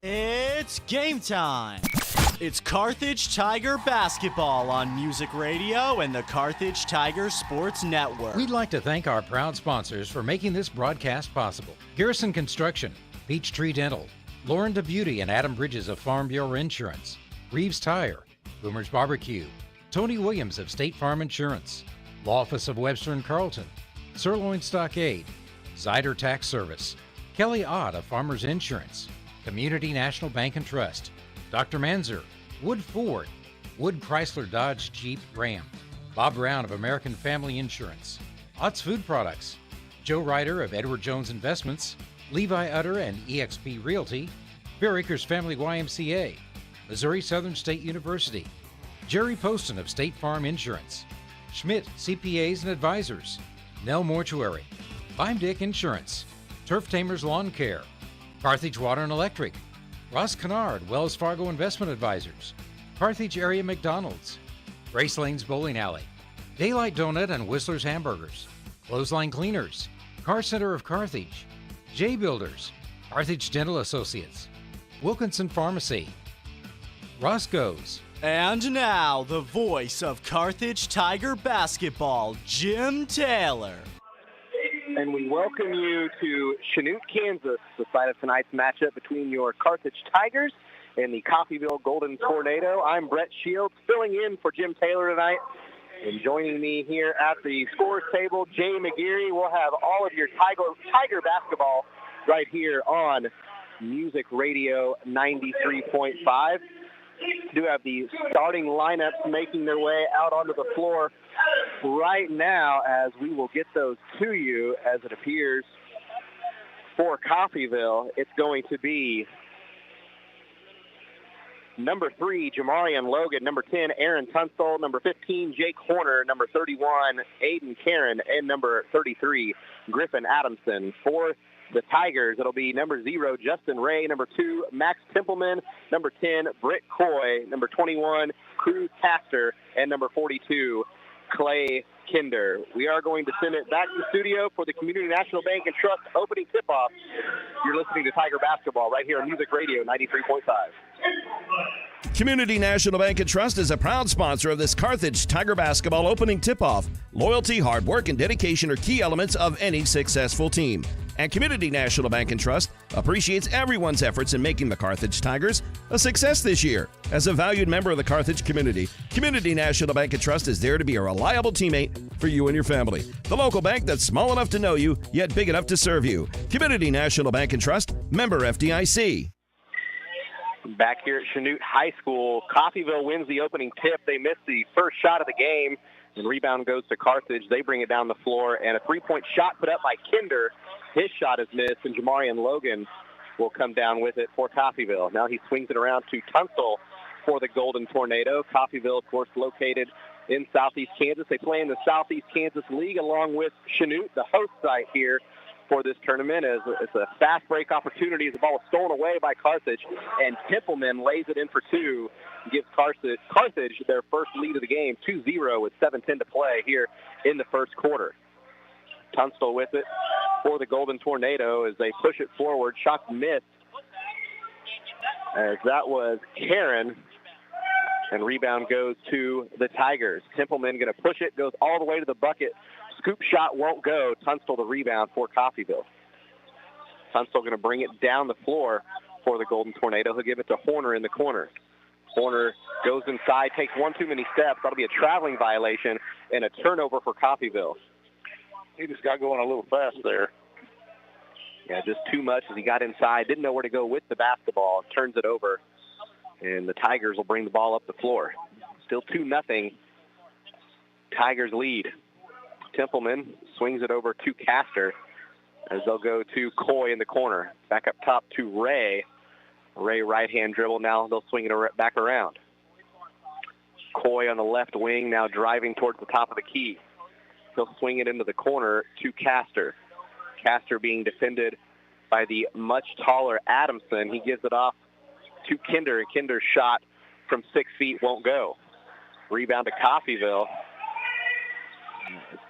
It's game time. It's Carthage Tiger basketball on Music Radio and the Carthage Tiger Sports Network. We'd like to thank our proud sponsors for making this broadcast possible. Garrison Construction, Peachtree Dental, Lauren DeBeauty and Adam Bridges of Farm Bureau Insurance, Reeves Tire, Boomer's Barbecue, Tony Williams of State Farm Insurance, Law Office of Webster and Carlton, Sirloin Stockade, Zyder Tax Service, Kelly Ott of Farmers Insurance, Community National Bank and Trust, Dr. Manzer, Wood Ford, Wood Chrysler Dodge Jeep Ram, Bob Brown of American Family Insurance, Ott's Food Products, Joe Ryder of Edward Jones Investments, Levi Utter and eXp Realty, Fair Acres Family YMCA, Missouri Southern State University, Jerry Poston of State Farm Insurance, Schmidt CPAs and Advisors, Nell Mortuary, Dick Insurance, Turf Tamers Lawn Care, Carthage Water and Electric, Ross Kennard, Wells Fargo Investment Advisors, Carthage Area McDonald's, Grace Lane's Bowling Alley, Daylight Donut and Whistler's Hamburgers, Clothesline Cleaners, Car Center of Carthage, J Builders, Carthage Dental Associates, Wilkinson Pharmacy, Roscoe's. And now, the voice of Carthage Tiger basketball, Jim Taylor. And we welcome you to Chanute, Kansas, the site of tonight's matchup between your Carthage Tigers and the Coffeyville Golden Tornado. I'm Brett Shields, filling in for Jim Taylor tonight. And joining me here at the scores table, Jay McGeary. We'll have all of your Tiger basketball right here on Music Radio 93.5. Do have the starting lineups making their way out onto the floor right now, as we will get those to you. As it appears for Coffeyville, it's going to be number 3, Jamarian Logan, number 10, Aaron Tunstall, number 15, Jake Horner, number 31, Aiden Karen, and number 33, Griffin Adamson. For the Tigers, it'll be number 0, Justin Ray, number 2, Max Templeman, number 10, Britt Coy, number 21, Cruz Castor, and number 42, Clay Kinder. We are going to send it back to the studio for the Community National Bank and Trust opening tip-off. You're listening to Tiger Basketball right here on Music Radio 93.5. Community National Bank and Trust is a proud sponsor of this Carthage Tiger Basketball opening tip-off. Loyalty, hard work, and dedication are key elements of any successful team. And Community National Bank and Trust appreciates everyone's efforts in making the Carthage Tigers a success this year. As a valued member of the Carthage community, Community National Bank and Trust is there to be a reliable teammate for you and your family. The local bank that's small enough to know you, yet big enough to serve you. Community National Bank and Trust, member FDIC. Back here at Chanute High School, Coffeyville wins the opening tip. They missed the first shot of the game, and rebound goes to Carthage. They bring it down the floor, and a three-point shot put up by Kinder. His shot is missed, and Jamarian Logan will come down with it for Coffeyville. Now he swings it around to Tunstall for the Golden Tornado. Coffeyville, of course, located in Southeast Kansas. They play in the Southeast Kansas League along with Chanute, the host site here for this tournament. As it's a fast break opportunity as the ball is stolen away by Carthage, and Templeman lays it in for 2, gives Carthage their first lead of the game, 2-0 with 7:10 to play here in the first quarter. Tunstall with it for the Golden Tornado as they push it forward. Shot missed, as that was Karen, and rebound goes to the Tigers. Templeman going to push it, goes all the way to the bucket. Scoop shot won't go. Tunstall the rebound for Coffeyville. Tunstall going to bring it down the floor for the Golden Tornado. He'll give it to Horner in the corner. Horner goes inside, takes one too many steps. That'll be a traveling violation and a turnover for Coffeyville. He just got going a little fast there. Yeah, just too much as he got inside. Didn't know where to go with the basketball. Turns it over, and the Tigers will bring the ball up the floor. Still 2-0. Tigers lead. Templeman swings it over to Castor as they'll go to Coy in the corner. Back up top to Ray. Ray right-hand dribble. Now they'll swing it back around. Coy on the left wing, now driving towards the top of the key. He'll swing it into the corner to Castor. Castor being defended by the much taller Adamson. He gives it off to Kinder, and Kinder's shot from 6 feet won't go. Rebound to Coffeyville.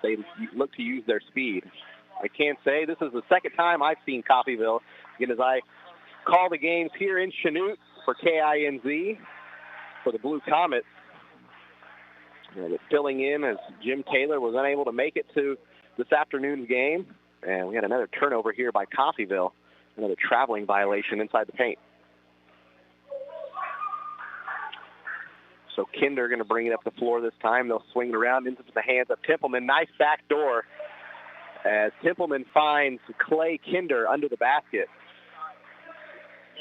They look to use their speed. I can't say this is the second time I've seen Coffeyville. Again, as I call the games here in Chanute for KINZ for the Blue Comets. And it's filling in as Jim Taylor was unable to make it to this afternoon's game. And we had another turnover here by Coffeyville, another traveling violation inside the paint. So Kinder going to bring it up the floor this time. They'll swing it around into the hands of Templeman. Nice back door as Templeman finds Clay Kinder under the basket.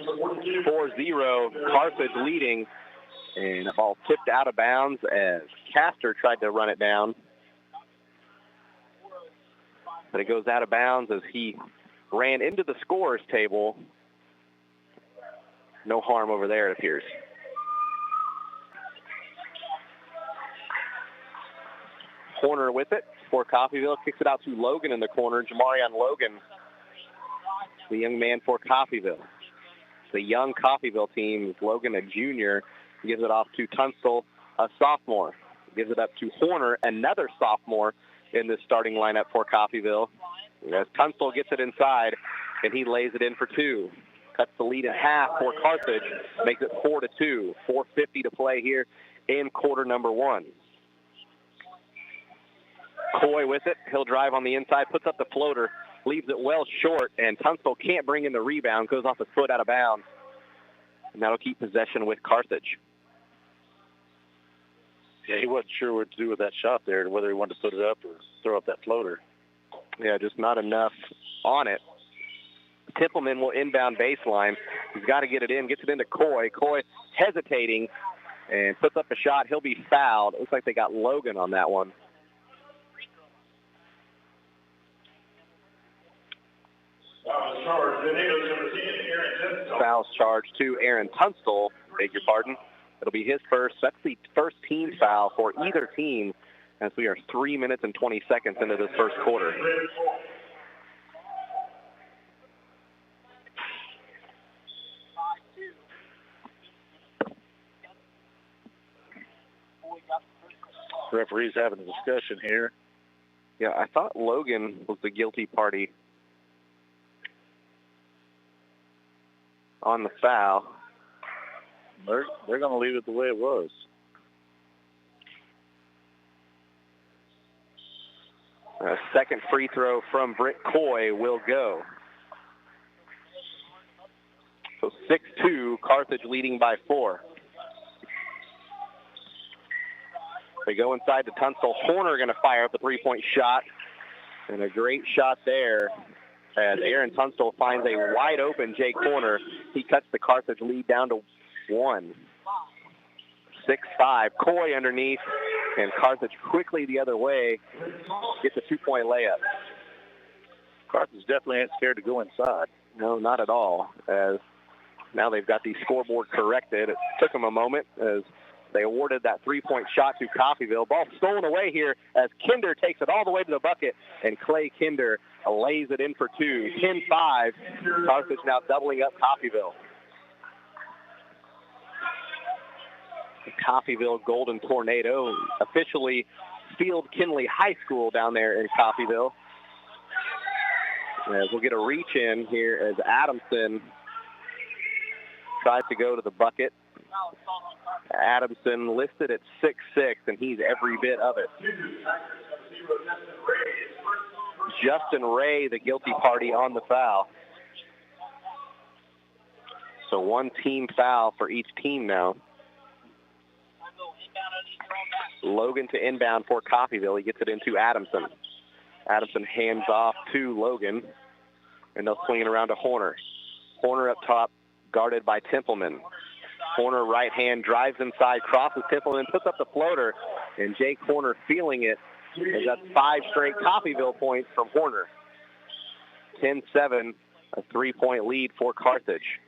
4-0, Carthage leading. And the ball tipped out of bounds as Castor tried to run it down. But it goes out of bounds as he ran into the scorer's table. No harm over there, it appears. Horner with it for Coffeyville. Kicks it out to Logan in the corner. Jamarion Logan, the young man for Coffeyville. The young Coffeyville team, Logan, a junior, gives it off to Tunstall, a sophomore. Gives it up to Horner, another sophomore in this starting lineup for Coffeyville. As Tunstall gets it inside, and he lays it in for two. Cuts the lead in half for Carthage. Makes it 4-2. 4:50 to play here in quarter number one. Coy with it. He'll drive on the inside, puts up the floater, leaves it well short, and Tunstall can't bring in the rebound, goes off his foot out of bounds. And that'll keep possession with Carthage. Yeah, he wasn't sure what to do with that shot there, whether he wanted to put it up or throw up that floater. Yeah, just not enough on it. Templeman will inbound baseline. He's got to get it in, gets it into Coy. Coy hesitating and puts up a shot. He'll be fouled. It looks like they got Logan on that one. Foul's charged to Aaron Tunstall, beg your pardon. It'll be his first. That's the first team foul for either team as we are 3 minutes and 20 seconds into this first quarter. Referee's having a discussion here. Yeah, I thought Logan was the guilty party on the foul. They're going to leave it the way it was. A second free throw from Britt Coy will go. So 6-2, Carthage leading by 4. They go inside to Tunstall. Horner going to fire up the three-point shot. And a great shot there as Aaron Tunstall finds a wide-open Jake Horner. He cuts the Carthage lead down to 1. 6-5. Coy underneath, and Carthage quickly the other way. Gets a two-point layup. Carthage definitely ain't scared to go inside. No, not at all. As now they've got the scoreboard corrected. It took them a moment as they awarded that three-point shot to Coffeyville. Ball stolen away here as Kinder takes it all the way to the bucket, and Clay Kinder lays it in for two. 10-5. Carthage now doubling up Coffeyville. The Coffeyville Golden Tornado officially Field Kinley High School down there in Coffeyville. As we'll get a reach in here as Adamson tries to go to the bucket. Adamson listed at 6'6", and he's every bit of it. Justin Ray, the guilty party on the foul. So one team foul for each team now. Logan to inbound for Coffeyville. He gets it into Adamson. Adamson hands off to Logan, and they'll swing it around to Horner. Horner up top, guarded by Templeman. Horner right hand drives inside, crosses Templeman, puts up the floater, and Jake Horner feeling it. And that's 5 straight Coffeyville points from Horner. 10-7, a 3-point lead for Carthage.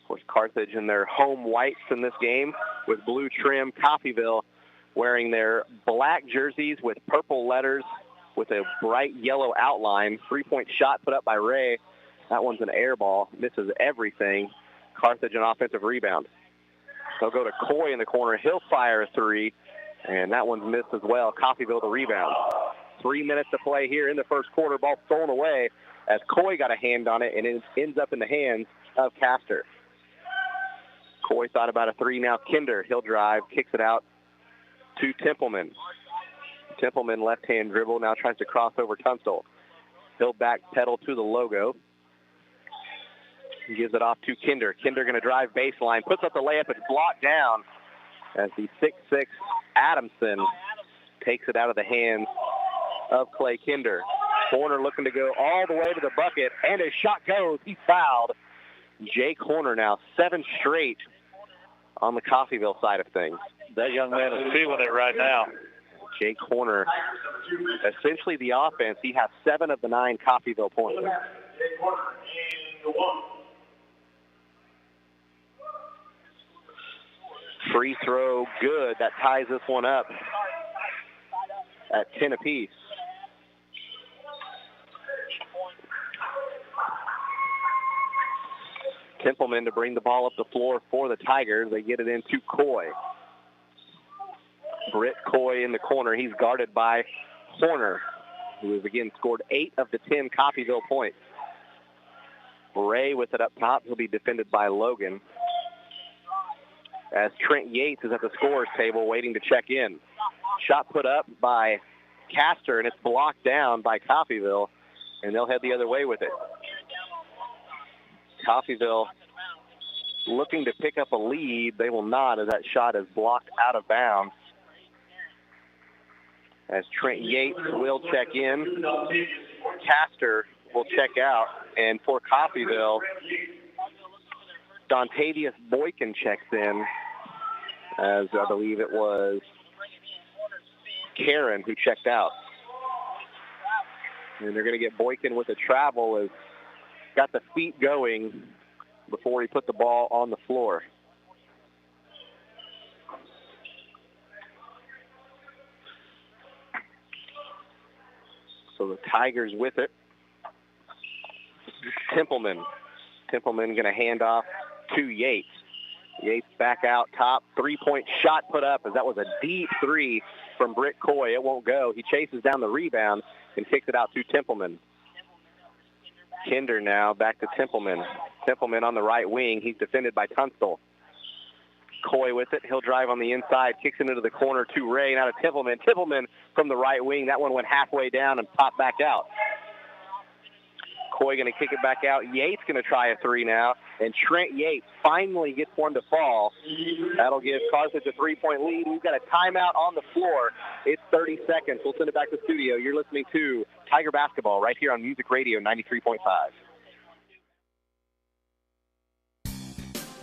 Of course, Carthage in their home whites in this game with blue trim. Coffeyville wearing their black jerseys with purple letters with a bright yellow outline. 3-point shot put up by Ray. That one's an air ball. Misses everything. Carthage an offensive rebound. They'll go to Coy in the corner. He'll fire a three, and that one's missed as well. Coffeyville the rebound. 3 minutes to play here in the first quarter. Ball stolen away as Coy got a hand on it, and it ends up in the hands of Castor. Coy thought about a three. Now Kinder, he'll drive, kicks it out to Templeman. Templeman left-hand dribble, now tries to cross over Tunstall. He'll back pedal to the logo. He gives it off to Kinder. Kinder going to drive baseline, puts up the layup. It's blocked down as the 6'6" Adamson takes it out of the hands of Clay Kinder. Horner looking to go all the way to the bucket, and his shot goes. He's fouled. Jake Horner now 7 straight on the Coffeyville side of things. That young man is feeling it right now. Jake Horner, essentially the offense. He has 7 of the 9 Coffeyville points. Free throw, good. That ties this one up at 10 apiece. Templeman to bring the ball up the floor for the Tigers. They get it into Coy. Britt Coy in the corner. He's guarded by Horner, who has again scored 8 of the 10 Coffeyville points. Ray with it up top. He'll be defended by Logan. As Trent Yates is at the scorer's table waiting to check in. Shot put up by Castor, and it's blocked down by Coffeyville, and they'll head the other way with it. Coffeyville looking to pick up a lead. They will not, as that shot is blocked out of bounds. As Trent Yates will check in, Castor will check out, and for Coffeyville, Dontavius Boykin checks in, as I believe it was Karen who checked out. And they're going to get Boykin with a travel, as got the feet going before he put the ball on the floor. So the Tigers with it. Templeman going to hand off to Yates. Yates back out top. 3-point shot put up, as that was a deep three from Britt Coy. It won't go. He chases down the rebound and kicks it out to Templeman. Kinder now back to Templeman. Templeman on the right wing. He's defended by Tunstall. Coy with it. He'll drive on the inside, kicks it into the corner to Ray. Now to Templeman. Templeman from the right wing. That one went halfway down and popped back out. Coy going to kick it back out. Yates going to try a three now. And Trent Yates finally gets one to fall. That'll give Carthage a 3-point lead. We've got a timeout on the floor. It's 30 seconds. We'll send it back to the studio. You're listening to Tiger Basketball right here on Music Radio 93.5.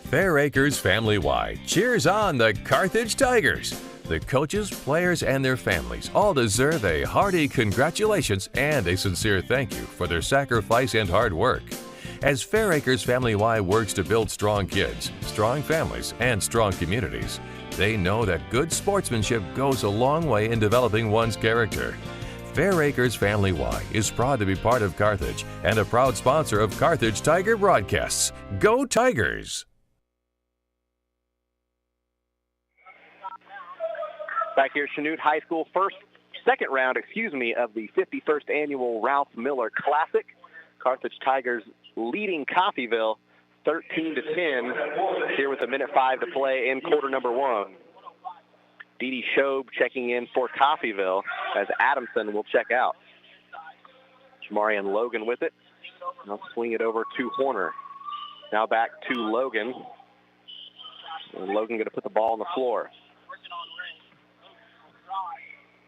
Fair Acres Family-wide cheers on the Carthage Tigers. The coaches, players, and their families all deserve a hearty congratulations and a sincere thank you for their sacrifice and hard work. As Fair Acres Family-wide works to build strong kids, strong families, and strong communities, they know that good sportsmanship goes a long way in developing one's character. Fair Acres Family-wide is proud to be part of Carthage and a proud sponsor of Carthage Tiger Broadcasts. Go Tigers! Back here at Chanute High School, second round of the 51st annual Ralph Miller Classic. Carthage Tigers leading Coffeyville 13-10 here with 1:05 to play in quarter number 1. Dee Shobe checking in for Coffeyville as Adamson will check out. Jamarian Logan with it. I'll swing it over to Horner. Now back to Logan. And Logan going to put the ball on the floor.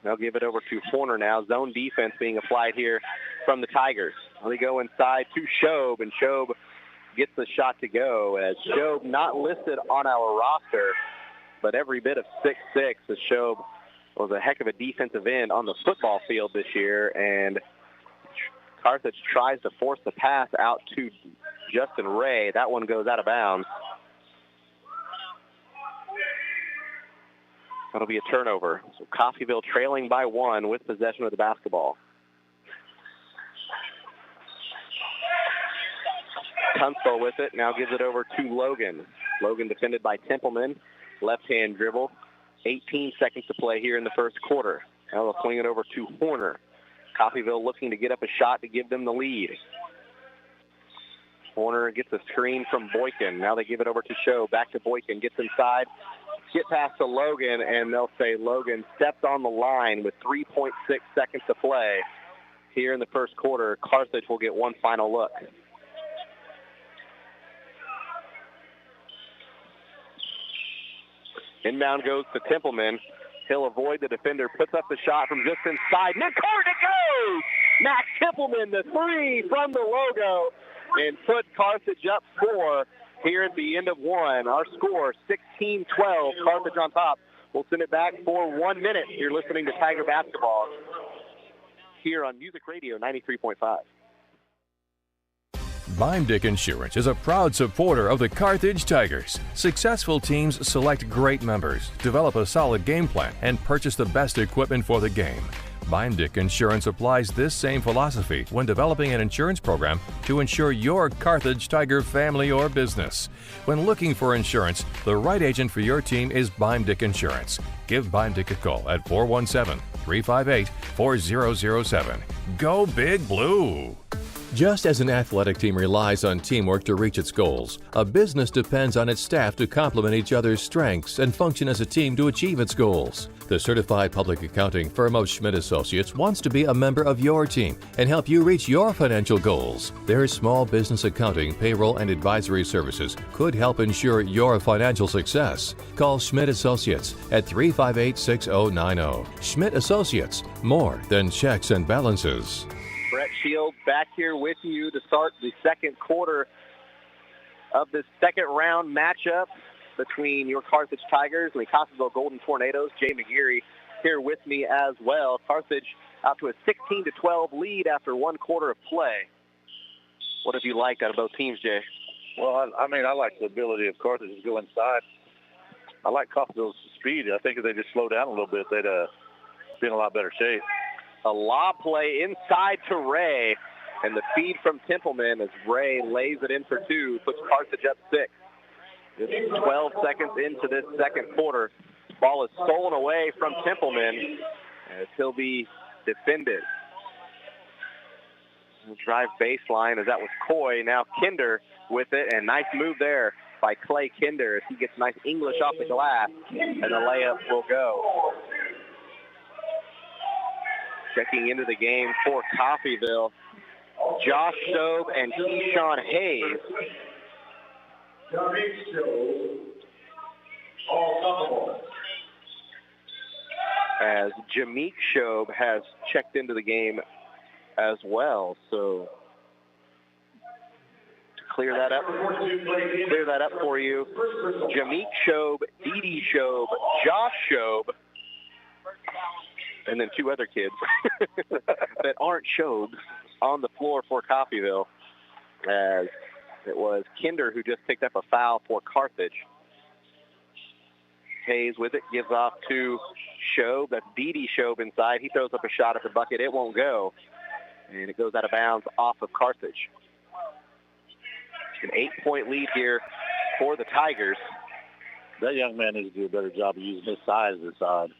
They'll give it over to Horner now. Zone defense being applied here from the Tigers. They go inside to Shobe, and Shobe gets the shot to go, as Shobe not listed on our roster, but every bit of 6'6", as Shobe was a heck of a defensive end on the football field this year, and Carthage tries to force the pass out to Justin Ray. That one goes out of bounds. That'll be a turnover. So Coffeyville trailing by 1 with possession of the basketball. Tunstall with it. Now gives it over to Logan. Logan defended by Templeman. Left-hand dribble. 18 seconds to play here in the first quarter. Now they'll swing it over to Horner. Coffeyville looking to get up a shot to give them the lead. Horner gets a screen from Boykin. Now they give it over to Show. Back to Boykin. Gets inside. Get past to Logan, and they'll say Logan stepped on the line with 3.6 seconds to play. Here in the first quarter, Carthage will get one final look. Inbound goes to Templeman. He'll avoid the defender, puts up the shot from just inside. Mid-court it goes! Max Templeman, the three from the logo, and put Carthage up 4 here at the end of one. Our score, 16-12, Carthage on top. We'll send it back for 1 minute. You're listening to Tiger Basketball here on Music Radio 93.5. Beimdick Insurance is a proud supporter of the Carthage Tigers. Successful teams select great members, develop a solid game plan, and purchase the best equipment for the game. Beimdick Insurance applies this same philosophy when developing an insurance program to insure your Carthage Tiger family or business. When looking for insurance, the right agent for your team is Beimdick Insurance. Give Beimdick a call at 417-358-4007. Go Big Blue! Just as an athletic team relies on teamwork to reach its goals, a business depends on its staff to complement each other's strengths and function as a team to achieve its goals. The certified public accounting firm of Schmidt Associates wants to be a member of your team and help you reach your financial goals. Their small business accounting, payroll, and advisory services could help ensure your financial success. Call Schmidt Associates at 358-6090. Schmidt Associates, more than checks and balances. Brett Shields back here with you to start the second quarter of this second round matchup between your Carthage Tigers and the Coffeyville Golden Tornadoes. Jay McGeary here with me as well. Carthage out to a 16-12 lead after one quarter of play. What have you liked out of both teams, Jay? Well, I like the ability of Carthage to go inside. I like Coffeyville's speed. I think if they just slow down a little bit, they'd be in a lot better shape. A lob play inside to Ray, and the feed from Templeman as Ray lays it in for two, puts Carthage up 6. Just 12 seconds into this second quarter. Ball is stolen away from Templeman as he'll be defended. Drive baseline as that was Coy. Now Kinder with it, and nice move there by Clay Kinder as he gets nice English off the glass, and the layup will go. Checking into the game for Coffeyville, Josh Stobe and Keyshawn Hayes. As Jameek Shobe has checked into the game as well. So to clear that up for you, Jameek Shobe, Dee Shobe, Josh Shobe, and then two other kids that aren't Shobes on the floor for Coffeyville, as it was Kinder who just picked up a foul for Carthage. Hayes with it, gives off to Shobe. That's Dee Shobe inside. He throws up a shot at the bucket. It won't go. And it goes out of bounds off of Carthage. An 8-point lead here for the Tigers. That young man needs to do a better job of using his size inside.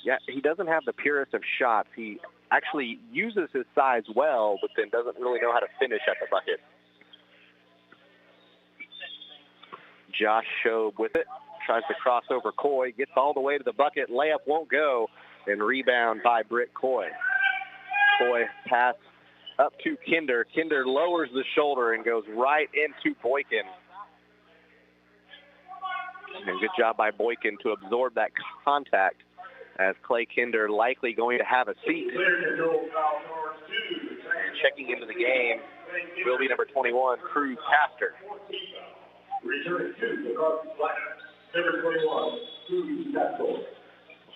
Yeah, he doesn't have the purest of shots. He actually uses his size well, but then doesn't really know how to finish at the bucket. Josh Shobe with it. Tries to cross over Coy. Gets all the way to the bucket. Layup won't go. And rebound by Britt Coy. Coy pass up to Kinder. Kinder lowers the shoulder and goes right into Boykin. And good job by Boykin to absorb that contact, as Clay Kinder likely going to have a seat. And checking into the game will be number 21, Cruz Pastor.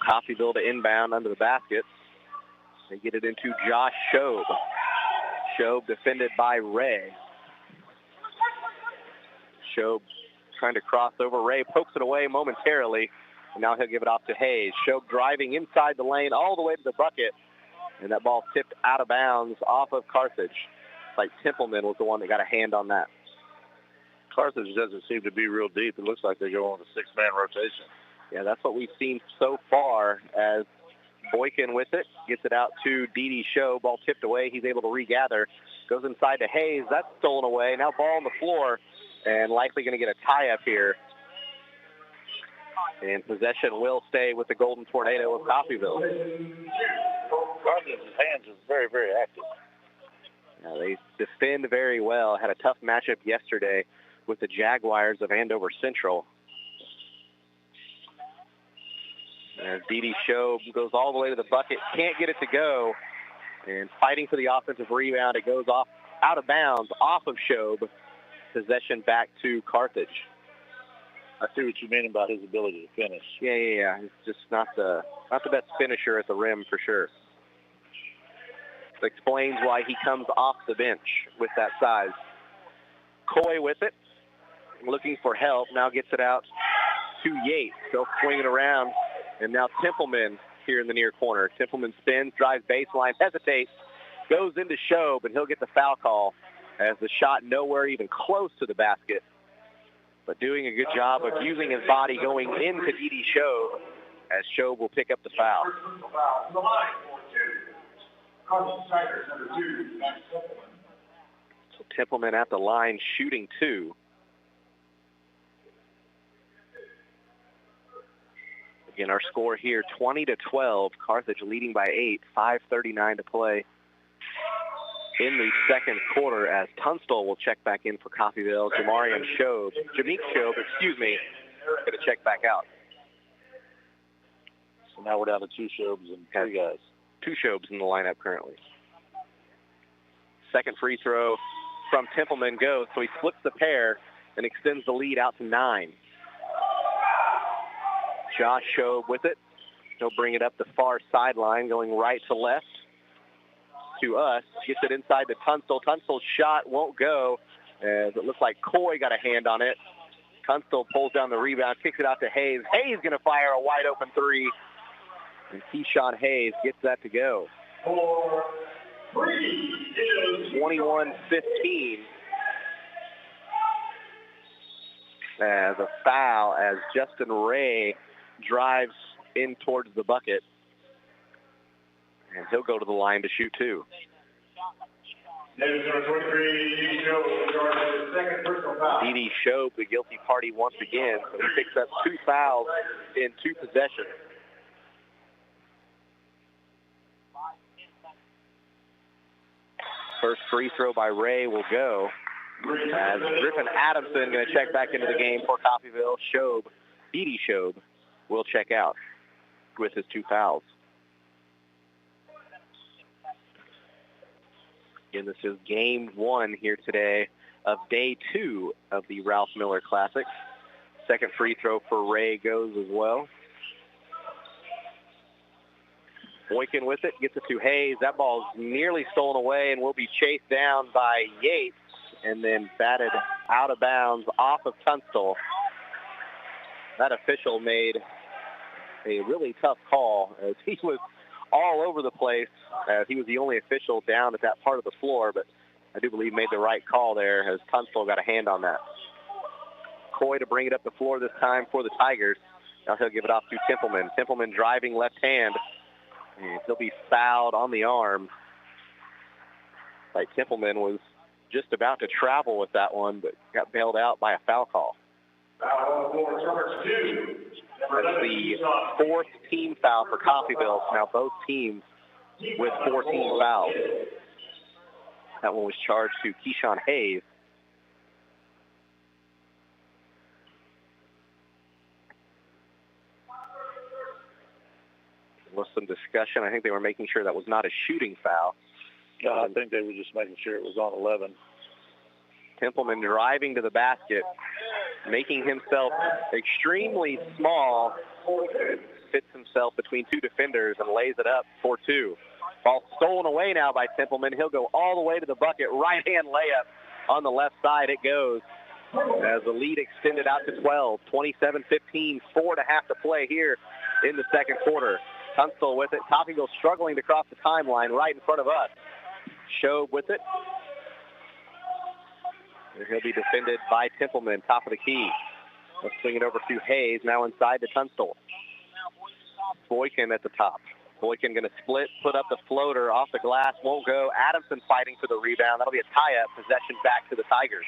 Coffeyville to inbound under the basket. They get it into Josh Shobe. Shobe defended by Ray. Shobe trying to cross over. Ray pokes it away momentarily. And now he'll give it off to Hayes. Shobe driving inside the lane all the way to the bucket. And that ball tipped out of bounds off of Carthage. Like Templeman was the one that got a hand on that. Carthage doesn't seem to be real deep. It looks like they go on a 6-man rotation. Yeah, that's what we've seen so far, as Boykin with it, gets it out to Didi Show. Ball tipped away. He's able to regather. Goes inside to Hayes. That's stolen away. Now ball on the floor, and likely going to get a tie-up here. And possession will stay with the Golden Tornado of Coffeyville. Carthage's hands is very, very active. They defend very well. Had a tough matchup yesterday with the Jaguars of Andover Central. And Didi Show goes all the way to the bucket. Can't get it to go. And fighting for the offensive rebound. It goes off out of bounds off of Shobe. Possession back to Carthage. I see what you mean about his ability to finish. Yeah. He's just not the best finisher at the rim for sure. Explains why he comes off the bench with that size. Coy with it. Looking for help. Now gets it out to Yates. They'll swing it around. And now Templeman here in the near corner. Templeman spins, drives baseline, hesitates, goes into Show, but he'll get the foul call as the shot nowhere even close to the basket. But doing a good job of using his body going into Didi Show as Show will pick up the foul. So Templeman at the line shooting 2. Again, our score here, 20-12. Carthage leading by 8, 5:39 to play in the second quarter as Tunstall will check back in for Coffeyville. Jameek Shobe, going to check back out. So now we're down to 2 Shobes and 3 guys. 2 Shobes in the lineup currently. Second free throw from Templeman goes, so he flips the pair and extends the lead out to 9. Josh Shobe with it. He'll bring it up the far sideline, going right to left to us. Gets it inside to Tunstall. Tunstall's shot won't go, as it looks like Coy got a hand on it. Tunstall pulls down the rebound, kicks it out to Hayes. Hayes going to fire a wide open 3. And Keyshawn Hayes gets that to go. 21-15. As a foul, as Justin Ray drives in towards the bucket. And he'll go to the line to shoot 2. Didi Shobe, the guilty party once again. So he picks up 2 fouls in 2 possessions. First free throw by Ray will go. As Griffin Adamson going to check back into the game for Coffeyville. Didi Shobe will check out with his 2 fouls. Again, this is game 1 here today of day 2 of the Ralph Miller Classic. Second free throw for Ray goes as well. Boykin with it, gets it to Hayes. That ball's nearly stolen away and will be chased down by Yates and then batted out of bounds off of Tunstall. That official made a really tough call as he was all over the place. He was the only official down at that part of the floor, but I do believe made the right call there as Tunstall got a hand on that. Coy to bring it up the floor this time for the Tigers. Now he'll give it off to Templeman. Templeman driving left hand. And he'll be fouled on the arm. Like Templeman was just about to travel with that one, but got bailed out by a foul call. That's the 4th team foul for Coffeyville. Now both teams with 4 team fouls. That one was charged to Keyshawn Hayes. There was some discussion. I think they were making sure that was not a shooting foul. No, I think they were just making sure it was on 11. Templeman driving to the basket, making himself extremely small, fits himself between 2 defenders and lays it up for 2. Ball stolen away now by Templeman. He'll go all the way to the bucket. Right-hand layup on the left side. It goes as the lead extended out to 12. 27-15, 4.5 to play here in the second quarter. Tunstall with it. Coffeyville struggling to cross the timeline right in front of us. Shobe with it. And he'll be defended by Templeman, top of the key. Let's swing it over to Hayes, now inside to Tunstall. Boykin at the top. Boykin going to split, put up the floater off the glass, won't go. Adamson fighting for the rebound. That'll be a tie-up. Possession back to the Tigers.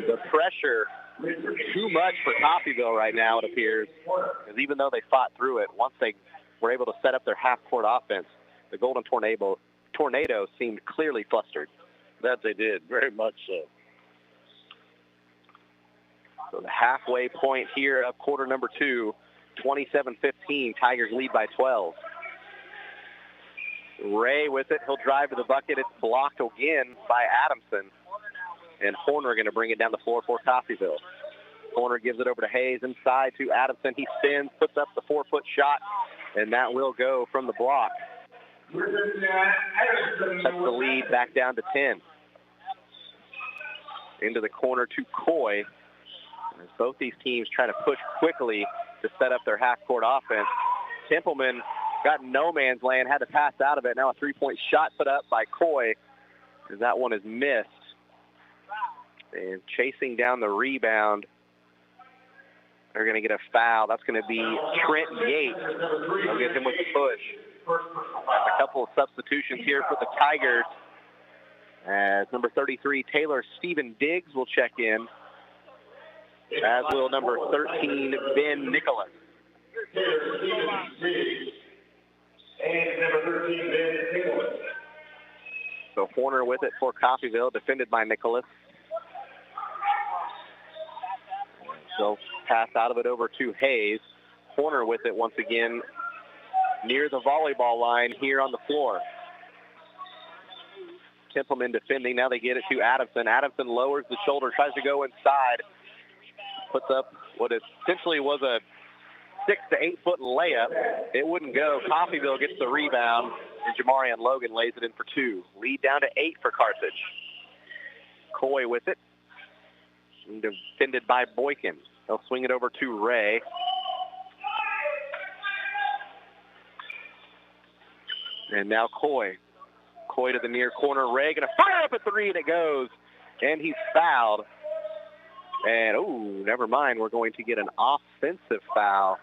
The pressure too much for Coffeyville right now, it appears, because even though they fought through it, once they were able to set up their half-court offense, the Golden Tornado seemed clearly flustered. That they did, very much so. So the halfway point here of quarter number 2, 27-15. Tigers lead by 12. Ray with it. He'll drive to the bucket. It's blocked again by Adamson. And Horner going to bring it down the floor for Coffeyville. Horner gives it over to Hayes inside to Adamson. He spins, puts up the 4-foot shot, and that will go from the block. That's the lead back down to 10. Into the corner to Coy. As both these teams try to push quickly to set up their half-court offense. Templeman got no man's land, had to pass out of it. Now a 3-point shot put up by Coy, as that one is missed. And chasing down the rebound, they're going to get a foul. That's going to be Trent Yates. They'll get him with the push. A couple of substitutions here for the Tigers, as number 33, Taylor Stephen Diggs, will check in, as will number 13, Ben Nicholas. So Horner with it for Coffeyville, defended by Nicholas. So pass out of it over to Hayes. Horner with it once again near the volleyball line here on the floor. Templeman defending. Now they get it to Adamson. Adamson lowers the shoulder, tries to go inside. Puts up what essentially was a 6 to 8 foot layup. It wouldn't go. Coffeyville gets the rebound, and Jamarian Logan lays it in for 2. Lead down to 8 for Carthage. Coy with it. Defended by Boykin. They'll swing it over to Ray. And now Coy. Coy to the near corner. Ray going to fire up a 3, and it goes. And he's fouled. And, never mind. We're going to get an offensive foul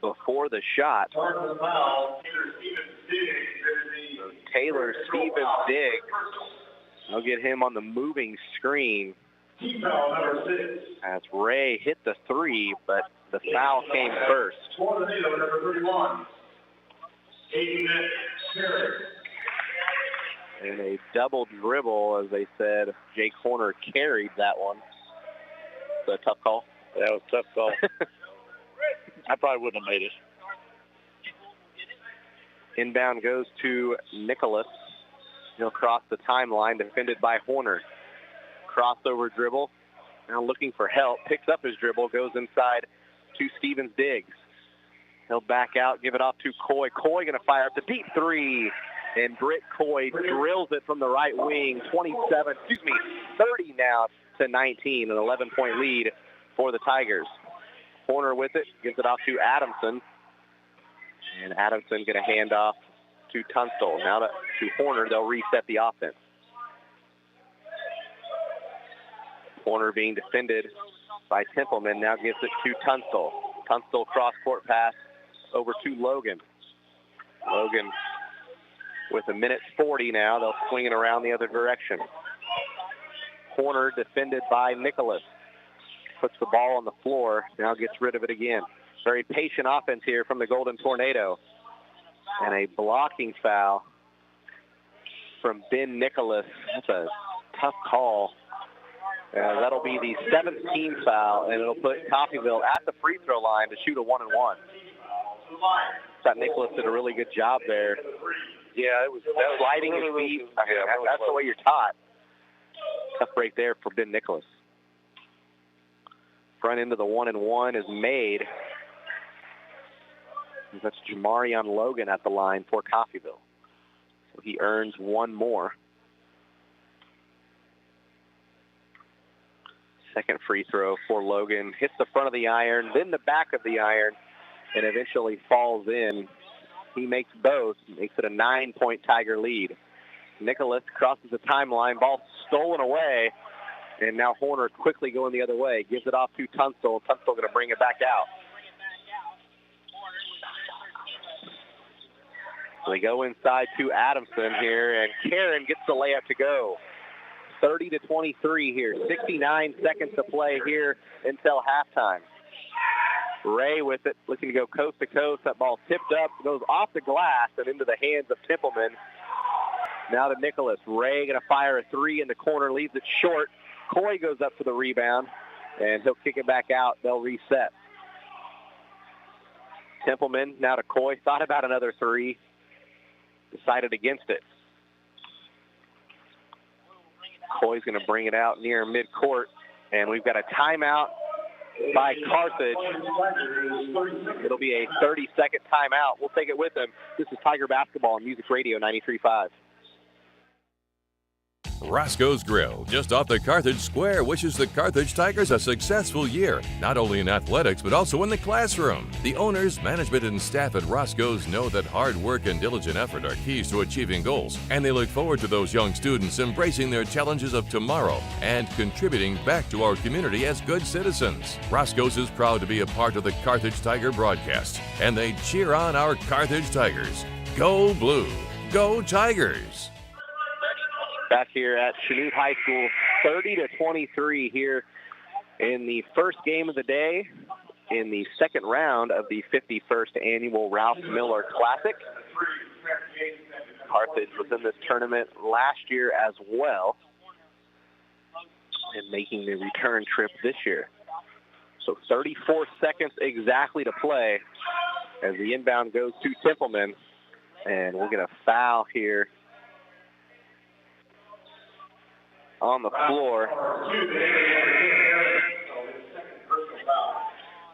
before the shot. Taylor Stevens Diggs. They'll get him on the moving screen. As Ray hit the 3, but the foul came first. And a double dribble, as they said. Jake Horner carried that one. It's a tough call. Yeah, it was a tough call. I probably wouldn't have made it. Inbound goes to Nicholas. He'll cross the timeline, defended by Horner. Crossover dribble. Now looking for help. Picks up his dribble, goes inside to Stevens Diggs. He'll back out, give it off to Coy. Coy going to fire up the deep 3. And Britt Coy drills it from the right wing. 30 now to 19. An 11-point lead for the Tigers. Horner with it, gives it off to Adamson. And Adamson going to hand off to Tunstall. Now to Horner, they'll reset the offense. Horner being defended by Templeman, now gives it to Tunstall. Tunstall cross-court pass over to Logan. Logan with 1:40 now. They'll swing it around the other direction. Horner defended by Nicholas. Puts the ball on the floor, now gets rid of it again. Very patient offense here from the Golden Tornado. And a blocking foul from Ben Nicholas. That's a tough call. That'll be the 17th foul, and it'll put Coffeyville at the free throw line to shoot a 1-and-1. Thought Nicholas did a really good job there. Yeah, that was sliding his feet. That's the way you're taught. Tough break there for Ben Nicholas. Front end of the 1-and-1 is made. That's Jamarian Logan at the line for Coffeyville. So he earns one more. Second free throw for Logan. Hits the front of the iron, then the back of the iron, and eventually falls in. He makes both. Makes it a 9-point Tiger lead. Nicholas crosses the timeline. Ball stolen away. And now Horner quickly going the other way. Gives it off to Tunstall. Tunstall going to bring it back out. They go inside to Adamson here, and Karen gets the layup to go. 30-23 here. 69 seconds to play here until halftime. Ray with it, looking to go coast to coast. That ball tipped up, goes off the glass and into the hands of Templeman. Now to Nicholas. Ray going to fire a three in the corner, leaves it short. Coy goes up for the rebound, and he'll kick it back out. They'll reset. Templeman now to Coy. Thought about another three. Decided against it. Coy's going to bring it out near midcourt, and we've got a timeout by Carthage. It'll be a 30-second timeout. We'll take it with them. This is Tiger Basketball on Music Radio 93.5. Roscoe's Grill, just off the Carthage Square, wishes the Carthage Tigers a successful year, not only in athletics, but also in the classroom. The owners, management, and staff at Roscoe's know that hard work and diligent effort are keys to achieving goals, and they look forward to those young students embracing their challenges of tomorrow and contributing back to our community as good citizens. Roscoe's is proud to be a part of the Carthage Tiger broadcast, and they cheer on our Carthage Tigers. Go Blue! Go Tigers! Back here at Chanute High School, 30-23 here in the first game of the day in the second round of the 51st annual Ralph Miller Classic. Carthage was in this tournament last year as well and making the return trip this year. So 34 seconds exactly to play as the inbound goes to Templeman, and we'll get a foul here on the floor.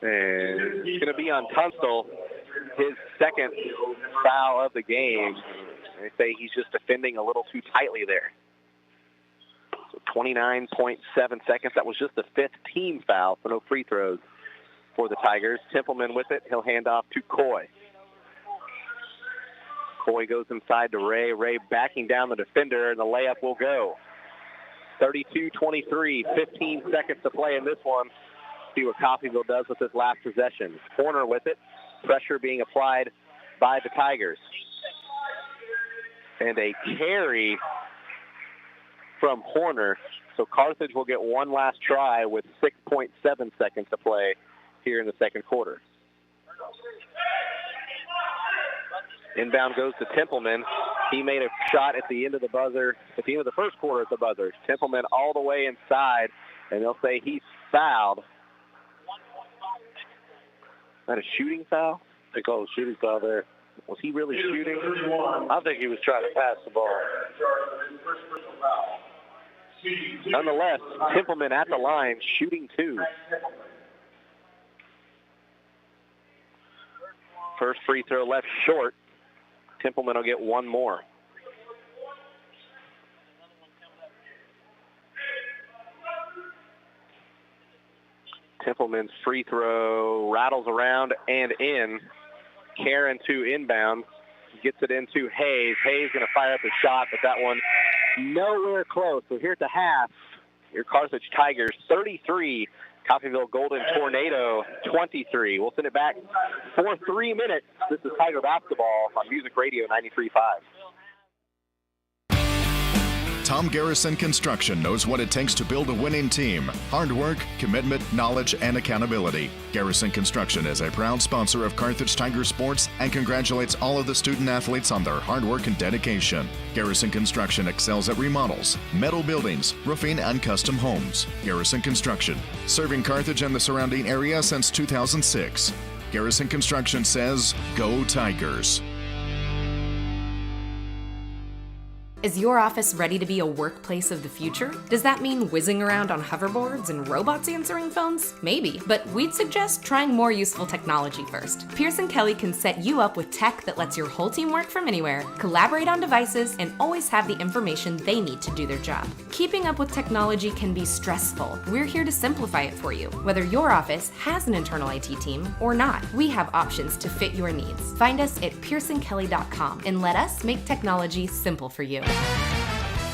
And it's going to be on Tunstall, his second foul of the game. They say he's just defending a little too tightly there. So 29.7 seconds. That was just the fifth team foul, so no free throws for the Tigers. Templeman with it. He'll hand off to Coy. Coy goes inside to Ray. Ray backing down the defender, and the layup will go. 32-23, 15 seconds to play in this one. See what Coffeyville does with this last possession. Horner with it. Pressure being applied by the Tigers. And a carry from Horner. So Carthage will get one last try with 6.7 seconds to play here in the second quarter. Inbound goes to Templeman. He made a shot at the end of the buzzer, at the end of the first quarter at the buzzer. Templeman all the way inside, and they'll say he's fouled. Is that a shooting foul? They call it a shooting foul there. Was he really shooting? I think he was trying to pass the ball. Nonetheless, Templeman at the line, shooting two. First free throw left short. Templeman will get one more. Templeman's free throw rattles around and in. Karen to inbound. Gets it into Hayes. Hayes going to fire up a shot, but that one nowhere close. So here at the half, your Carthage Tigers 33. Coffeyville Golden Tornado 23. We'll send it back for 3 minutes. This is Tiger Basketball on Music Radio 93.5. Tom Garrison Construction knows what it takes to build a winning team. Hard work, commitment, knowledge, and accountability. Garrison Construction is a proud sponsor of Carthage Tiger Sports and congratulates all of the student athletes on their hard work and dedication. Garrison Construction excels at remodels, metal buildings, roofing, and custom homes. Garrison Construction, serving Carthage and the surrounding area since 2006. Garrison Construction says, Go Tigers. Is your office ready to be a workplace of the future? Does that mean whizzing around on hoverboards and robots answering phones? Maybe, but we'd suggest trying more useful technology first. Pearson Kelly can set you up with tech that lets your whole team work from anywhere, collaborate on devices, and always have the information they need to do their job. Keeping up with technology can be stressful. We're here to simplify it for you. Whether your office has an internal IT team or not, we have options to fit your needs. Find us at pearsonkelly.com and let us make technology simple for you.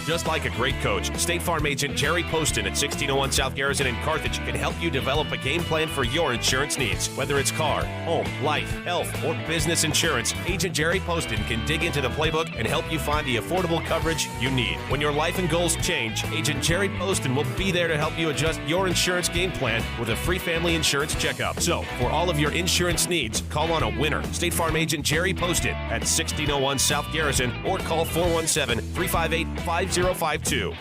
Just like a great coach, State Farm agent Jerry Poston at 1601 South Garrison in Carthage can help you develop a game plan for your insurance needs. Whether it's car, home, life, health, or business insurance, Agent Jerry Poston can dig into the playbook and help you find the affordable coverage you need. When your life and goals change, Agent Jerry Poston will be there to help you adjust your insurance game plan with a free family insurance checkup. So, for all of your insurance needs, call on a winner. State Farm agent Jerry Poston at 1601 South Garrison or call 417-358-5052.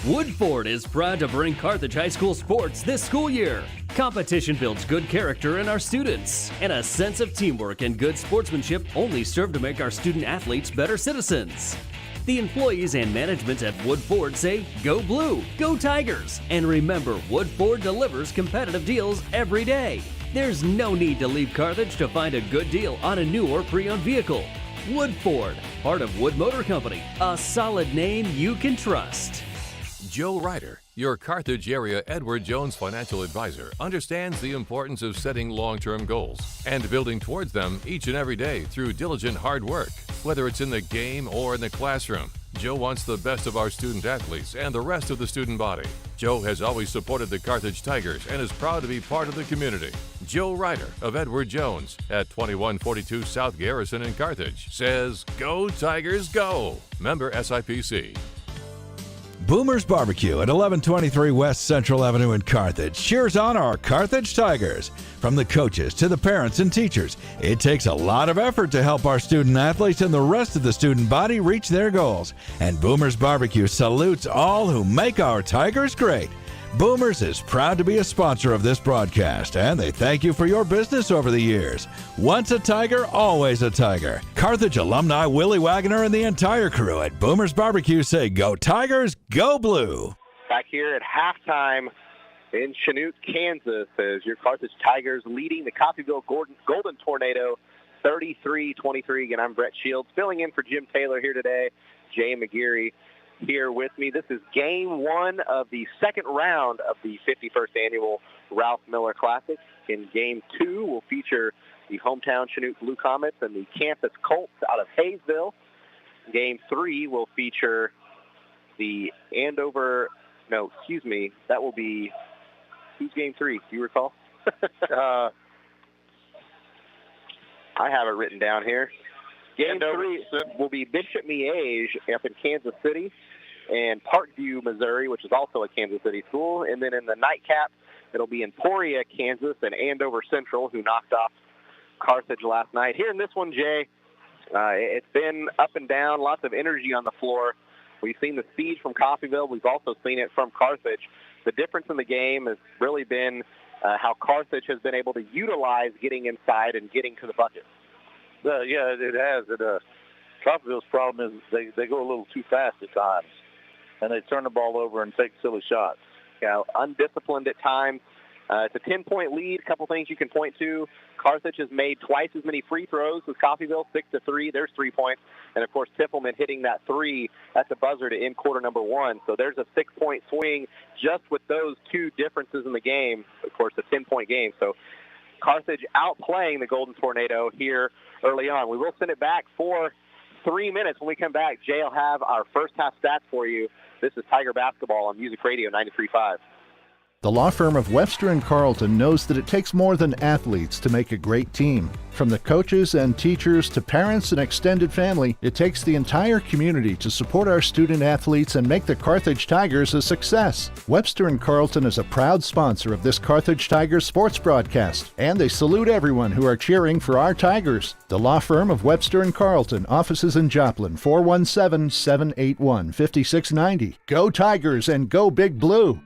Woodford is proud to bring Carthage High School sports this school year. Competition builds good character in our students, and a sense of teamwork and good sportsmanship only serve to make our student athletes better citizens. The employees and management at Woodford say, "Go Blue, go Tigers," and remember, Woodford delivers competitive deals every day. There's no need to leave Carthage to find a good deal on a new or pre-owned vehicle. Woodford, part of Wood Motor Company, a solid name you can trust. Joe Ryder, your Carthage area Edward Jones financial advisor, understands the importance of setting long-term goals and building towards them each and every day through diligent hard work. Whether it's in the game or in the classroom, Joe wants the best of our student athletes and the rest of the student body. Joe has always supported the Carthage Tigers and is proud to be part of the community. Joe Ryder of Edward Jones at 2142 South Garrison in Carthage says, "Go Tigers, go!" Member SIPC. Boomer's Barbecue at 1123 West Central Avenue in Carthage cheers on our Carthage Tigers. From the coaches to the parents and teachers, it takes a lot of effort to help our student athletes and the rest of the student body reach their goals. And Boomer's Barbecue salutes all who make our Tigers great. Boomers is proud to be a sponsor of this broadcast, and they thank you for your business over the years. Once a Tiger, always a Tiger. Carthage alumni Willie Wagner and the entire crew at Boomer's Barbecue say, "Go Tigers, go Blue." Back here at halftime in Chanute, Kansas, as your Carthage Tigers leading the Coffeyville Golden Tornado 33-23. Again, I'm Brett Shields, filling in for Jim Taylor here today. Jay McGeary here with me. This is game one of the second round of the 51st annual Ralph Miller Classic. In game two, we'll feature the hometown Chanute Blue Comets and the campus Colts out of Hayesville. Game three will feature the Andover, that will be, who's game three? Do you recall? I have it written down here. Game three will be Bishop Miege up in Kansas City and Parkview, Missouri, which is also a Kansas City school. And then in the nightcap, it'll be Emporia, Kansas, and Andover Central, who knocked off Carthage last night. Here in this one, Jay, it's been up and down, lots of energy on the floor. We've seen the siege from Coffeyville. We've also seen it from Carthage. The difference in the game has really been how Carthage has been able to utilize getting inside and getting to the bucket. Yeah, it has. Coffeyville's problem is they go a little too fast at times, and they turn the ball over and take silly shots. Undisciplined at times. It's a 10-point lead. A couple things you can point to. Carthage has made twice as many free throws as Coffeyville, 6-3. There's 3 points. And, of course, Tippelman hitting that three at the buzzer to end quarter number one. So there's a 6-point swing just with those two differences in the game. Of course, a 10-point game. So Carthage outplaying the Golden Tornado here early on. We will send it back for 3 minutes. When we come back, Jay will have our first half stats for you. This is Tiger Basketball on Music Radio 93.5. The law firm of Webster & Carlton knows that it takes more than athletes to make a great team. From the coaches and teachers to parents and extended family, it takes the entire community to support our student athletes and make the Carthage Tigers a success. Webster & Carlton is a proud sponsor of this Carthage Tigers sports broadcast, and they salute everyone who are cheering for our Tigers. The law firm of Webster & Carlton, offices in Joplin, 417-781-5690. Go Tigers and go Big Blue!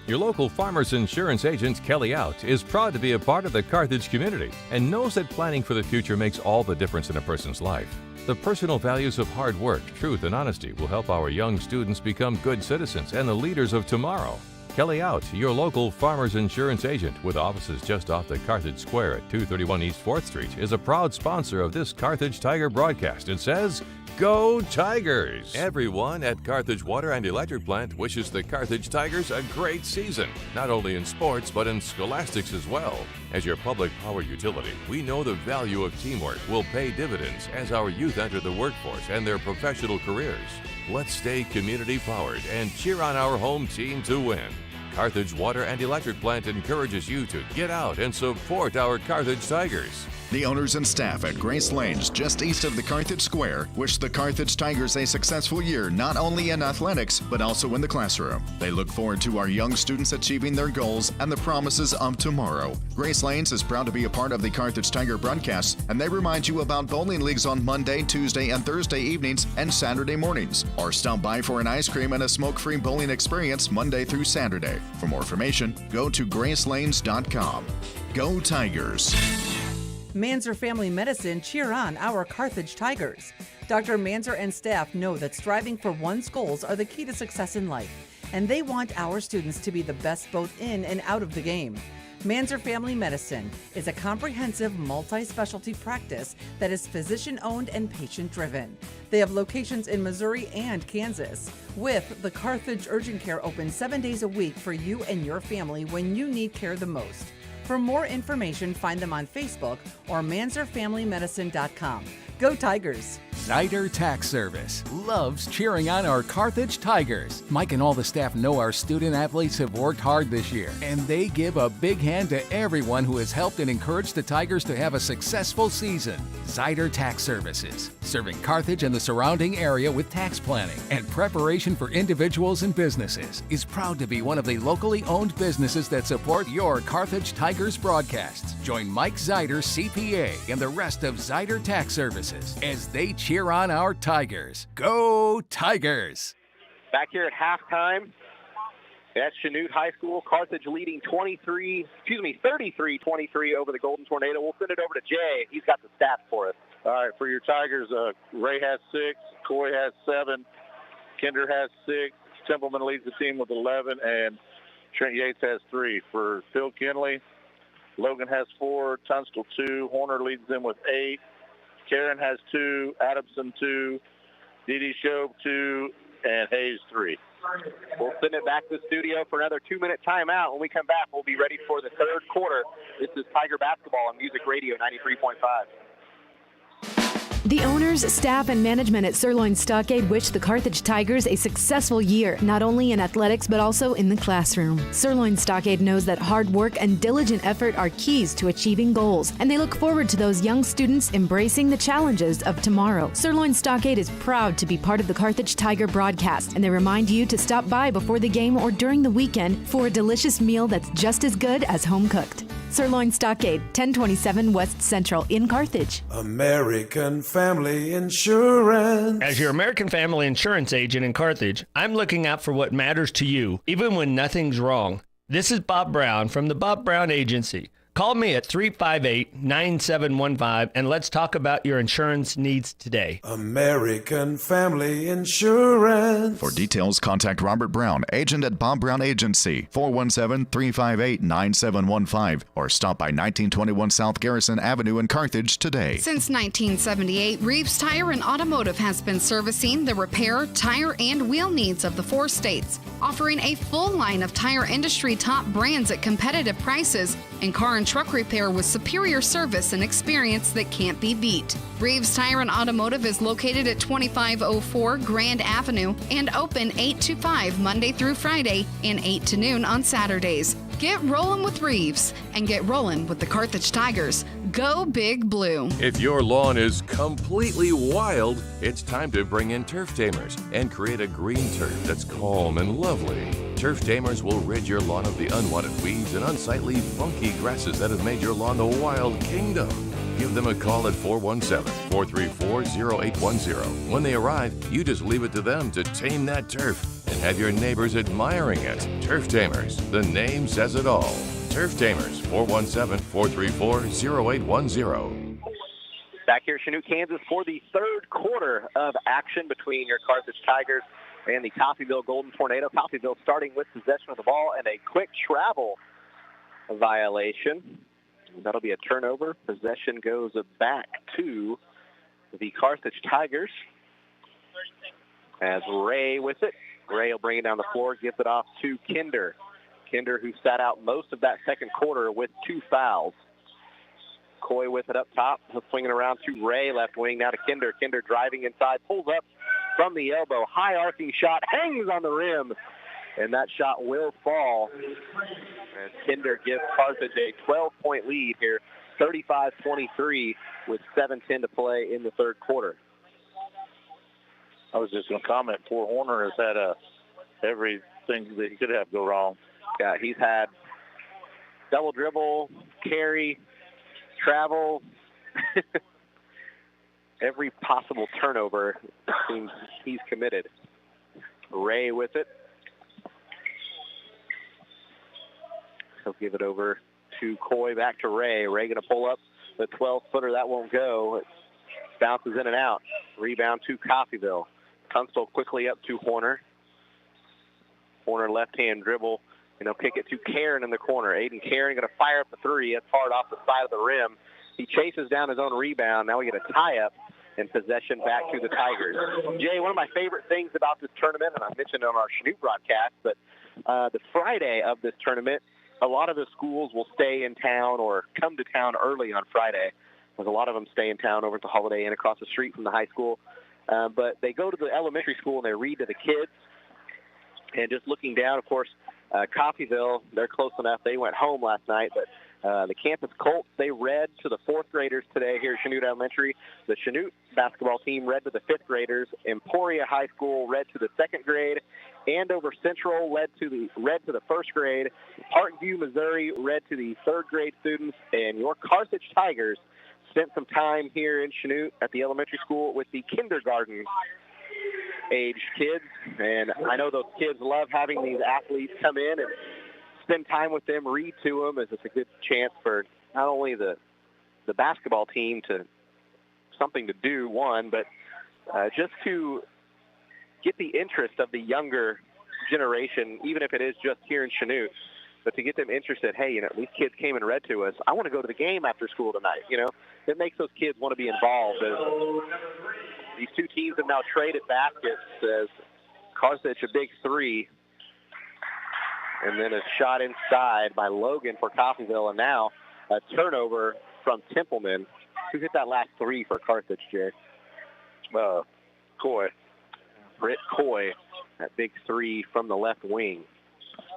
Your local Farmers Insurance agent, Kelly Out, is proud to be a part of the Carthage community and knows that planning for the future makes all the difference in a person's life. The personal values of hard work, truth, and honesty will help our young students become good citizens and the leaders of tomorrow. Kelly Out, your local Farmers Insurance agent with offices just off the Carthage Square at 231 East 4th Street, is a proud sponsor of this Carthage Tiger broadcast and says, "Go Tigers!" Everyone at Carthage Water and Electric Plant wishes the Carthage Tigers a great season, not only in sports but in scholastics as well. As your public power utility, we know the value of teamwork will pay dividends as our youth enter the workforce and their professional careers. Let's stay community-powered and cheer on our home team to win. Carthage Water and Electric Plant encourages you to get out and support our Carthage Tigers. The owners and staff at Grace Lanes, just east of the Carthage Square, wish the Carthage Tigers a successful year not only in athletics, but also in the classroom. They look forward to our young students achieving their goals and the promises of tomorrow. Grace Lanes is proud to be a part of the Carthage Tiger broadcast, and they remind you about bowling leagues on Monday, Tuesday, and Thursday evenings and Saturday mornings. Or stop by for an ice cream and a smoke-free bowling experience Monday through Saturday. For more information, go to gracelanes.com. Go Tigers! Manzer Family Medicine cheer on our Carthage Tigers. Dr. Manzer and staff know that striving for one's goals are the key to success in life, and they want our students to be the best both in and out of the game. Manzer Family Medicine is a comprehensive multi-specialty practice that is physician-owned and patient-driven. They have locations in Missouri and Kansas, with the Carthage Urgent Care open 7 days a week for you and your family when you need care the most. For more information, find them on Facebook or manzerfamilymedicine.com. Go Tigers! Zyder Tax Service loves cheering on our Carthage Tigers. Mike and all the staff know our student athletes have worked hard this year, and they give a big hand to everyone who has helped and encouraged the Tigers to have a successful season. Zyder Tax Services, serving Carthage and the surrounding area with tax planning and preparation for individuals and businesses, is proud to be one of the locally owned businesses that support your Carthage Tigers broadcasts. Join Mike Zyder, CPA, and the rest of Zyder Tax Services as they cheer on our Tigers. Go Tigers! Back here at halftime at Chanute High School, Carthage leading 33-23 over the Golden Tornado. We'll send it over to Jay. He's got the stats for us. All right, for your Tigers, Ray has 6, Coy has 7, Kinder has 6, Templeman leads the team with 11, and Trent Yates has 3. For Phil Kinley, Logan has 4, Tunstall 2, Horner leads them with 8, Karen has 2, Adamson 2, Dee Shobe 2, and Hayes 3. We'll send it back to the studio for another 2-minute timeout. When we come back, we'll be ready for the third quarter. This is Tiger Basketball on Music Radio 93.5. The owners, staff, and management at Sirloin Stockade wish the Carthage Tigers a successful year, not only in athletics but also in the classroom. Sirloin Stockade knows that hard work and diligent effort are keys to achieving goals, and they look forward to those young students embracing the challenges of tomorrow. Sirloin Stockade is proud to be part of the Carthage Tiger broadcast, and they remind you to stop by before the game or during the weekend for a delicious meal that's just as good as home cooked. Sirloin Stockade, 1027 West Central in Carthage. American Family Insurance. As your American Family Insurance agent in Carthage, I'm looking out for what matters to you, even when nothing's wrong. This is Bob Brown from the Bob Brown Agency. Call me at 358-9715 and let's talk about your insurance needs today. American Family Insurance. For details, contact Robert Brown, agent at Bob Brown Agency, 417-358-9715, or stop by 1921 South Garrison Avenue in Carthage today. Since 1978, Reeves Tire and Automotive has been servicing the repair, tire, and wheel needs of the 4 states, offering a full line of tire industry top brands at competitive prices and car and truck repair with superior service and experience that can't be beat. Reeves Tire and Automotive is located at 2504 Grand Avenue and open 8 to 5 Monday through Friday and 8 to noon on Saturdays. Get rolling with Reeves and get rolling with the Carthage Tigers. Go Big Blue. If your lawn is completely wild, it's time to bring in Turf Tamers and create a green turf that's calm and lovely. Turf Tamers will rid your lawn of the unwanted weeds and unsightly, funky grasses that have made your lawn the wild kingdom. Give them a call at 417-434-0810. When they arrive, you just leave it to them to tame that turf and have your neighbors admiring it. Turf Tamers, the name says it all. Turf Tamers, 417-434-0810. Back here at Chanute, Kansas for the third quarter of action between your Carthage Tigers and the Coffeyville Golden Tornado. Coffeyville starting with possession of the ball and a quick travel violation. That'll be a turnover. Possession goes back to the Carthage Tigers as Ray with it. Ray will bring it down the floor, gives it off to Kinder. Kinder, who sat out most of that second quarter with 2 fouls. Coy with it up top. He'll swing it around to Ray, left wing, now to Kinder. Kinder driving inside, pulls up, from the elbow. High arcing shot, hangs on the rim, and that shot will fall. And Kinder gives Carthage a 12-point lead here, 35-23 with 7:10 to play in the third quarter. I was just going to comment, poor Horner has had everything that he could have go wrong. Yeah, he's had double dribble, carry, travel, every possible turnover seems he's committed. Ray with it. He'll give it over to Coy, back to Ray. Ray going to pull up the 12-footer. That won't go. It bounces in and out. Rebound to Coffeyville. Tunstall quickly up to Horner. Horner left-hand dribble, and he'll kick it to Karen in the corner. Aiden Karen going to fire up the three. That's hard off the side of the rim. He chases down his own rebound. Now we get a tie-up and possession back to the Tigers. Jay, one of my favorite things about this tournament, and I mentioned it on our Chanute broadcast, but the Friday of this tournament, a lot of the schools will stay in town or come to town early on Friday, because a lot of them stay in town over at the Holiday Inn across the street from the high school. But they go to the elementary school and they read to the kids. And just looking down, of course, Coffeyville, they're close enough. They went home last night, but the campus Colts, they read to the fourth graders today here at Chanute Elementary. The Chanute basketball team read to the fifth graders. Emporia High School read to the second grade. Andover Central read to the first grade. Parkview, Missouri read to the third grade students. And your Carthage Tigers spent some time here in Chanute at the elementary school with the kindergarten age kids. And I know those kids love having these athletes come in and spend time with them, read to them, as it's a good chance for not only the basketball team to something to do, one, but just to get the interest of the younger generation, even if it is just here in Chanute, but to get them interested. Hey, these kids came and read to us. I want to go to the game after school tonight. It makes those kids want to be involved. These two teams have now traded baskets as Carthage a big three. And then a shot inside by Logan for Coffeyville. And now a turnover from Templeman. Who hit that last three for Carthage, Jay? Coy. Britt Coy, that big three from the left wing.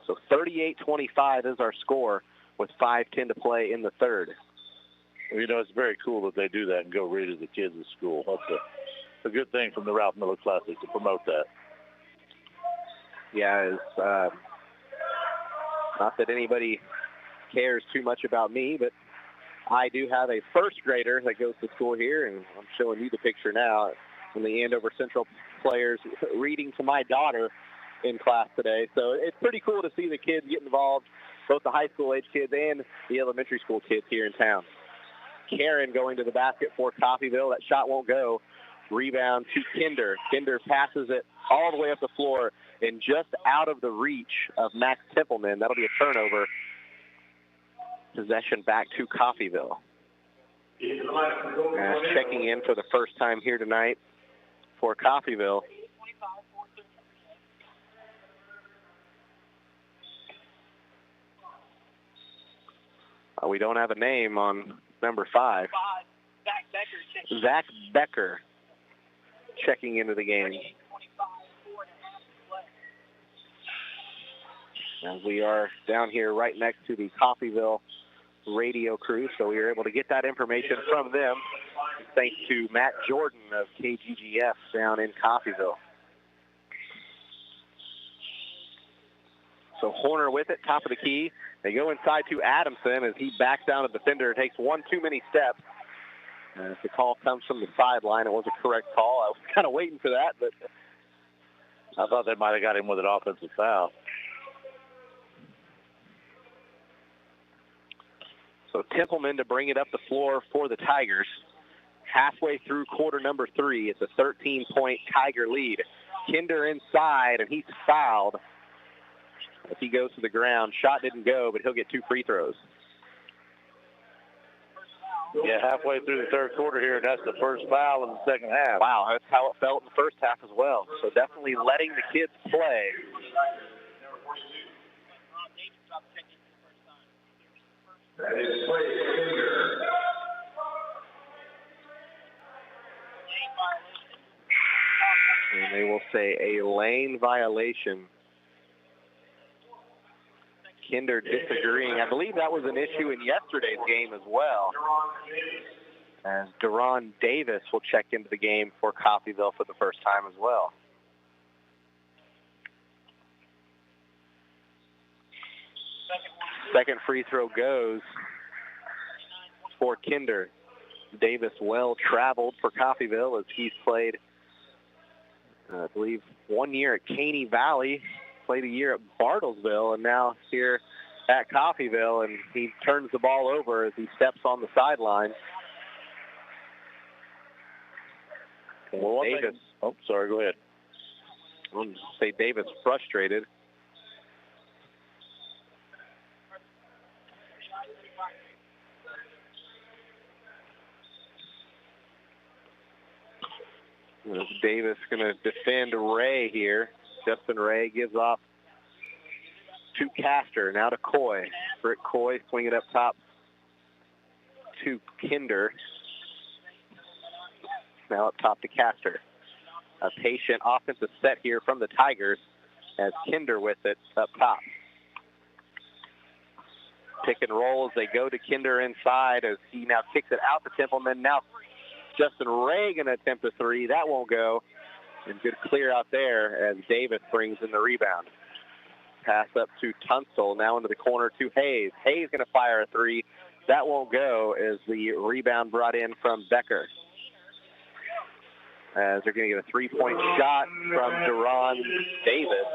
So 38-25 is our score with 5:10 to play in the third. Well, it's very cool that they do that and go read to the kids at school. That's a good thing from the Ralph Miller Classic to promote that. Yeah, it's not that anybody cares too much about me, but I do have a first grader that goes to school here, and I'm showing you the picture now from the Andover Central players reading to my daughter in class today. So it's pretty cool to see the kids get involved, both the high school age kids and the elementary school kids here in town. Karen going to the basket for Coffeyville. That shot won't go. Rebound to Kinder. Kinder passes it all the way up the floor and just out of the reach of Max Templeman. That'll be a turnover. Possession back to Coffeyville. Checking in for the first time here tonight for Coffeyville. We don't have a name on number 5. Zach Becker checking into the game. And we are down here right next to the Coffeyville radio crew, so we were able to get that information from them thanks to Matt Jordan of KGGF down in Coffeyville. So Horner with it, top of the key. They go inside to Adamson as he backs down a defender. Takes one too many steps. If the call comes from the sideline, it was a correct call. I was kind of waiting for that, but I thought they might have got him with an offensive foul. So Templeman to bring it up the floor for the Tigers. Halfway through quarter number 3, it's a 13-point Tiger lead. Kinder inside, and he's fouled as he goes to the ground. Shot didn't go, but he'll get 2 free throws. Yeah, halfway through the third quarter here, and that's the first foul in the second half. Wow, that's how it felt in the first half as well. So definitely letting the kids play. And they will say a lane violation. Kinder disagreeing. I believe that was an issue in yesterday's game as well. As Deron Davis will check into the game for Coffeyville for the first time as well. Second free throw goes for Kinder. Davis well traveled for Coffeyville as he's played, I believe, 1 year at Caney Valley, played a year at Bartlesville, and now here at Coffeyville, and he turns the ball over as he steps on the sideline. Well, Davis. Oh, sorry, go ahead. I'll say Davis frustrated. Davis going to defend Ray here. Justin Ray gives off to Castor, now to Coy. Britt Coy swinging up top to Kinder. Now up top to Castor. A patient offensive set here from the Tigers as Kinder with it up top. Pick and roll as they go to Kinder inside as he now kicks it out to Templeman. Now Justin Ray going to attempt a three. That won't go. And good clear out there as Davis brings in the rebound. Pass up to Tunstall, now into the corner to Hayes. Hayes going to fire a three. That won't go as the rebound brought in from Becker. As they're going to get a three-point shot from Deron Davis.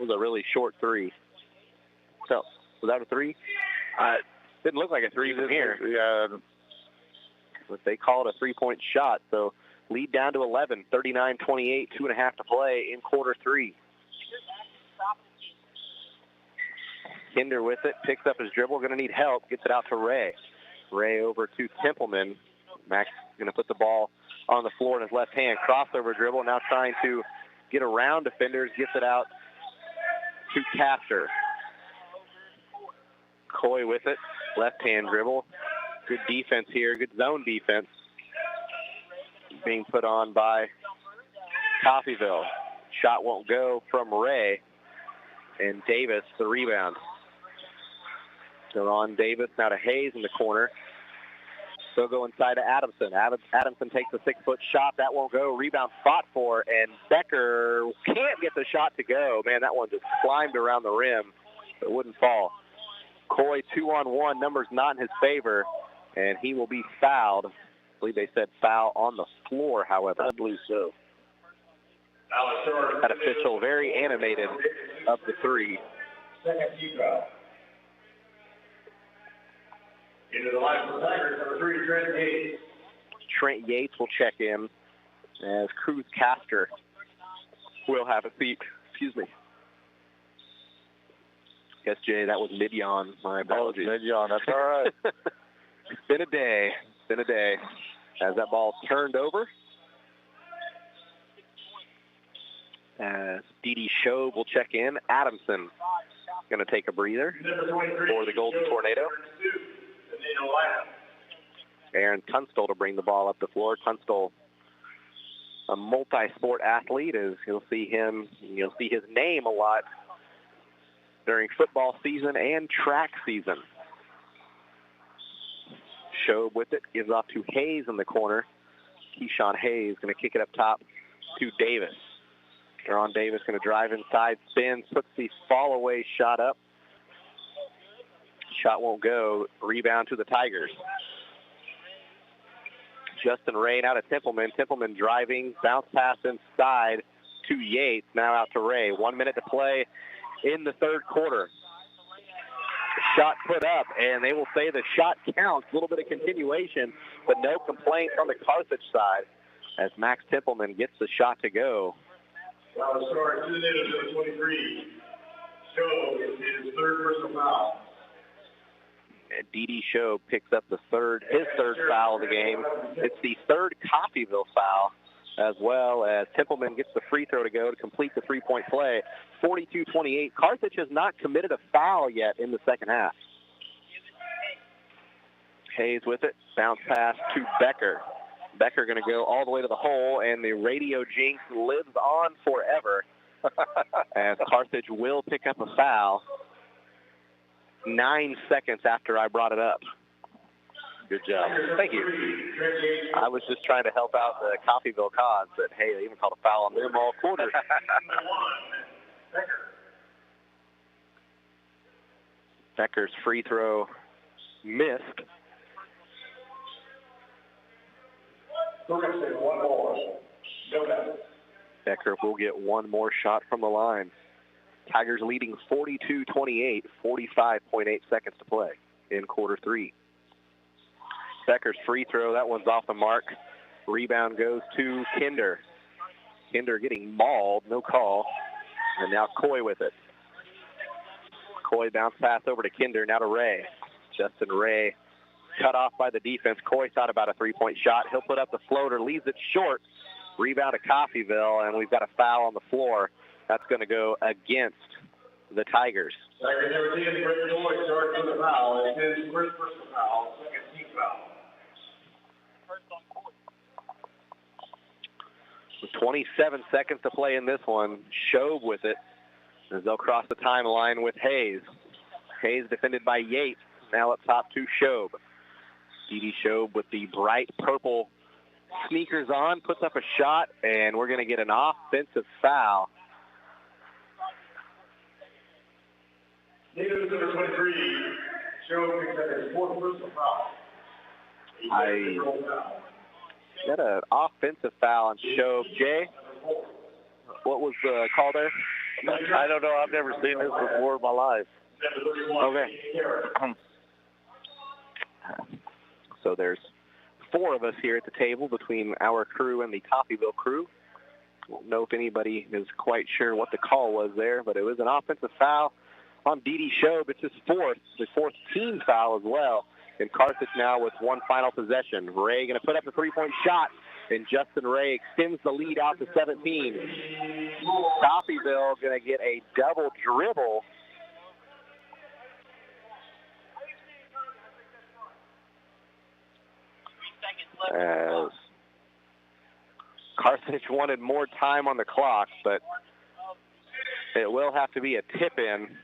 It was a really short three. So, was that a three? Didn't look like a three from here. Yeah. But they call it a three-point shot. So, lead down to 11, 39-28, 2.5 to play in quarter three. Kinder with it, picks up his dribble, going to need help, gets it out to Ray. Ray over to Templeman. Max going to put the ball on the floor in his left hand. Crossover dribble, now trying to get around defenders, gets it out to Castor. Coy with it, left hand dribble. Good defense here, good zone defense being put on by Coffeyville. Shot won't go from Ray. And Davis, the rebound. Deron Davis now to Hayes in the corner. They'll go inside to Adamson. Adamson takes a 6-foot shot. That won't go. Rebound fought for, and Becker can't get the shot to go. Man, that one just climbed around the rim. It wouldn't fall. Coy 2-on-1. Numbers not in his favor, and he will be fouled. I believe they said foul on the floor, however. I believe so. That official very animated of the three. Second team foul. Into the line for the Tigers, number 3, Trent Yates. Trent Yates will check in as Cruz Castor will have a seat. Excuse me. Yes, Jay, that was Midyon. My apologies. Midyon, that's all right. It's been a day. It's been a day. As that ball turned over. As Dee Shobe will check in. Adamson going to take a breather for the Golden Tornado. Aaron Tunstall to bring the ball up the floor. Tunstall, a multi-sport athlete, as you'll see his name a lot during football season and track season. Shobe with it, gives off to Hayes in the corner. Keyshawn Hayes going to kick it up top to Davis. Deron Davis going to drive inside, spins, puts the fall-away shot up. Shot won't go. Rebound to the Tigers. Justin Ray out of Templeman. Templeman driving, bounce pass inside to Yates. Now out to Ray. 1 minute to play in the third quarter. Shot put up, and they will say the shot counts. A little bit of continuation, but no complaints on the Carthage side as Max Templeman gets the shot to go. Foul start, 2 minutes of 23. Show is his third personal foul. Dee Shobe picks up his third foul of the game. It's the third Coffeyville foul, as well as Templeman gets the free throw to go to complete the three-point play. 42-28. Carthage has not committed a foul yet in the second half. Hayes with it. Bounce pass to Becker. Becker going to go all the way to the hole, and the radio jinx lives on forever as Carthage will pick up a foul 9 seconds after I brought it up. Good job. Thank you. I was just trying to help out the Coffeyville Cons, but hey, they even called a foul on them all quarter. Becker's free throw missed. We're going to say one more. No doubt. Becker will get one more shot from the line. Tigers leading 42-28, 45.8 seconds to play in quarter three. Becker's free throw, that one's off the mark. Rebound goes to Kinder. Kinder getting mauled, no call. And now Coy with it. Coy bounce pass over to Kinder, now to Ray. Justin Ray cut off by the defense. Coy thought about a three-point shot. He'll put up the floater, leaves it short. Rebound to Coffeyville, and we've got a foul on the floor. That's going to go against the Tigers. Tigers never did. Brett Joy starts with a foul. It's his first personal foul, second team foul. 27 seconds to play in this one. Shobe with it as they'll cross the timeline with Hayes. Hayes defended by Yates. Now up top to Shobe. Dede Shobe with the bright purple sneakers on, puts up a shot, and we're going to get an offensive foul. Needed number 23. Shobe picks up his fourth personal foul. Got an offensive foul on Shobe. Jay, what was the call there? I don't know. I've never seen this before in my life. Okay. So there's 4 of us here at the table between our crew and the Coffeyville crew. Won't know if anybody is quite sure what the call was there, but it was an offensive foul on Dede Shobe. It's his the fourth team foul as well. And Carthage now with one final possession. Ray going to put up a three-point shot, and Justin Ray extends the lead out to 17. Coffeyville going to get a double dribble. As Carthage wanted more time on the clock, but it will have to be a tip-in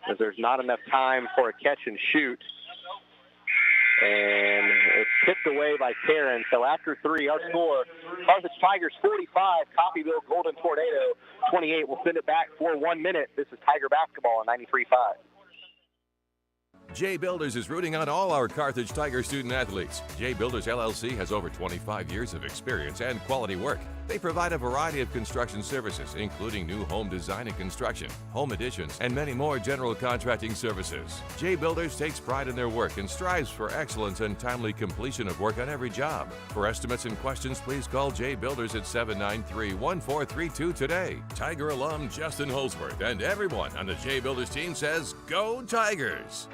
as there's not enough time for a catch and shoot. And it's tipped away by Karen. So after 3, our score, Carthage Tigers 45, Coffeyville Golden Tornado 28. We'll send it back for 1 minute. This is Tiger Basketball on 93.5. Jay Builders is rooting on all our Carthage Tiger student athletes. Jay Builders LLC has over 25 years of experience and quality work. They provide a variety of construction services, including new home design and construction, home additions, and many more general contracting services. Jay Builders takes pride in their work and strives for excellence and timely completion of work on every job. For estimates and questions, please call Jay Builders at 793-1432 today. Tiger alum Justin Holsworth and everyone on the Jay Builders team says, Go Tigers!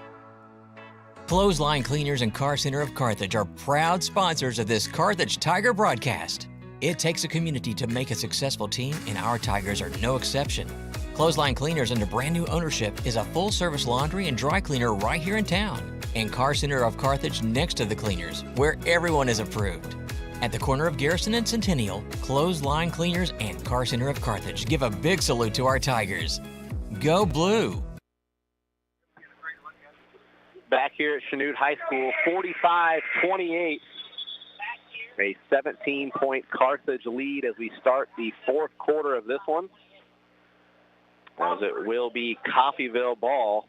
Clothesline Cleaners and Car Center of Carthage are proud sponsors of this Carthage Tiger broadcast. It takes a community to make a successful team, and our Tigers are no exception. Clothesline Cleaners, under brand new ownership, is a full-service laundry and dry cleaner right here in town. And Car Center of Carthage next to the cleaners, where everyone is approved. At the corner of Garrison and Centennial, Clothesline Cleaners and Car Center of Carthage give a big salute to our Tigers. Go Blue! Back here at Chanute High School, 45-28. A 17-point Carthage lead as we start the fourth quarter of this one. As it will be Coffeyville ball.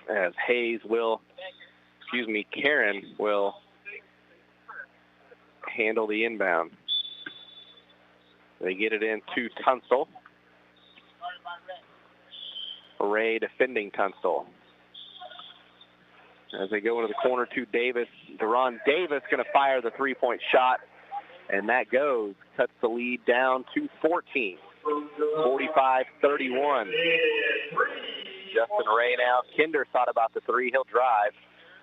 As Karen will handle the inbound. They get it into Tunstall. Ray defending Tunstall. As they go into the corner to Davis. Deron Davis going to fire the three-point shot, and that goes. Cuts the lead down to 14. 45-31. Justin Ray now. Kinder thought about the three. He'll drive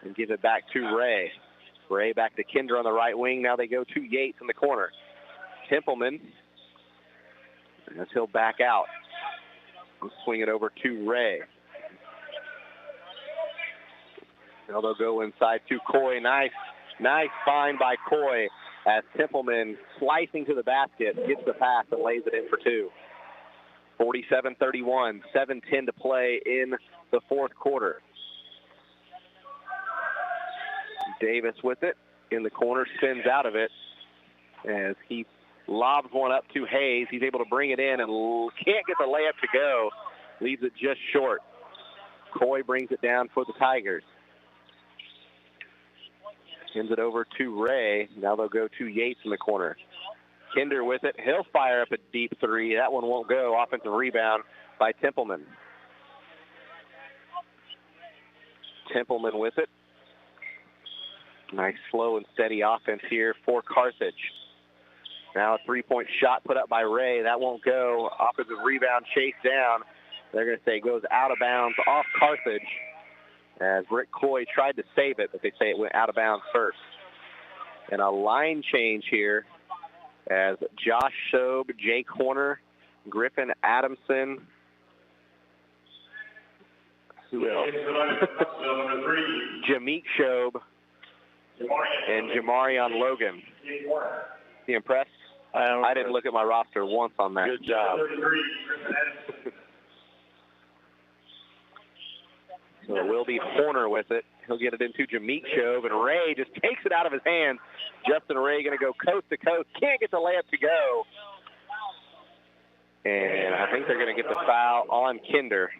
and give it back to Ray. Ray back to Kinder on the right wing. Now they go to Yates in the corner. Templeman, as he'll back out. Swing it over to Ray. Now they'll go inside to Coy. Nice find by Coy as Templeman slicing to the basket, gets the pass and lays it in for two. 47-31, 7:10 to play in the fourth quarter. Davis with it in the corner, spins out of it as he lobs one up to Hayes. He's able to bring it in and can't get the layup to go. Leaves it just short. Coy brings it down for the Tigers. Sends it over to Ray. Now they'll go to Yates in the corner. Kinder with it. He'll fire up a deep three. That one won't go. Offensive rebound by Templeman. Templeman with it. Nice slow and steady offense here for Carthage. Now a three-point shot put up by Ray. That won't go. Offensive rebound chased down. They're going to say it goes out of bounds off Carthage as Rick Coy tried to save it, but they say it went out of bounds first. And a line change here as Josh Shobe, Jake Horner, Griffin Adamson. Who else? Jameek Shobe and Jamarion Logan. You impressed? I didn't look at my roster once on that. Good job. So it will be Horner with it. He'll get it into Jameek Shobe, and Ray just takes it out of his hands. Justin Ray going to go coast to coast. Can't get the layup to go. And I think they're going to get the foul on Kinder.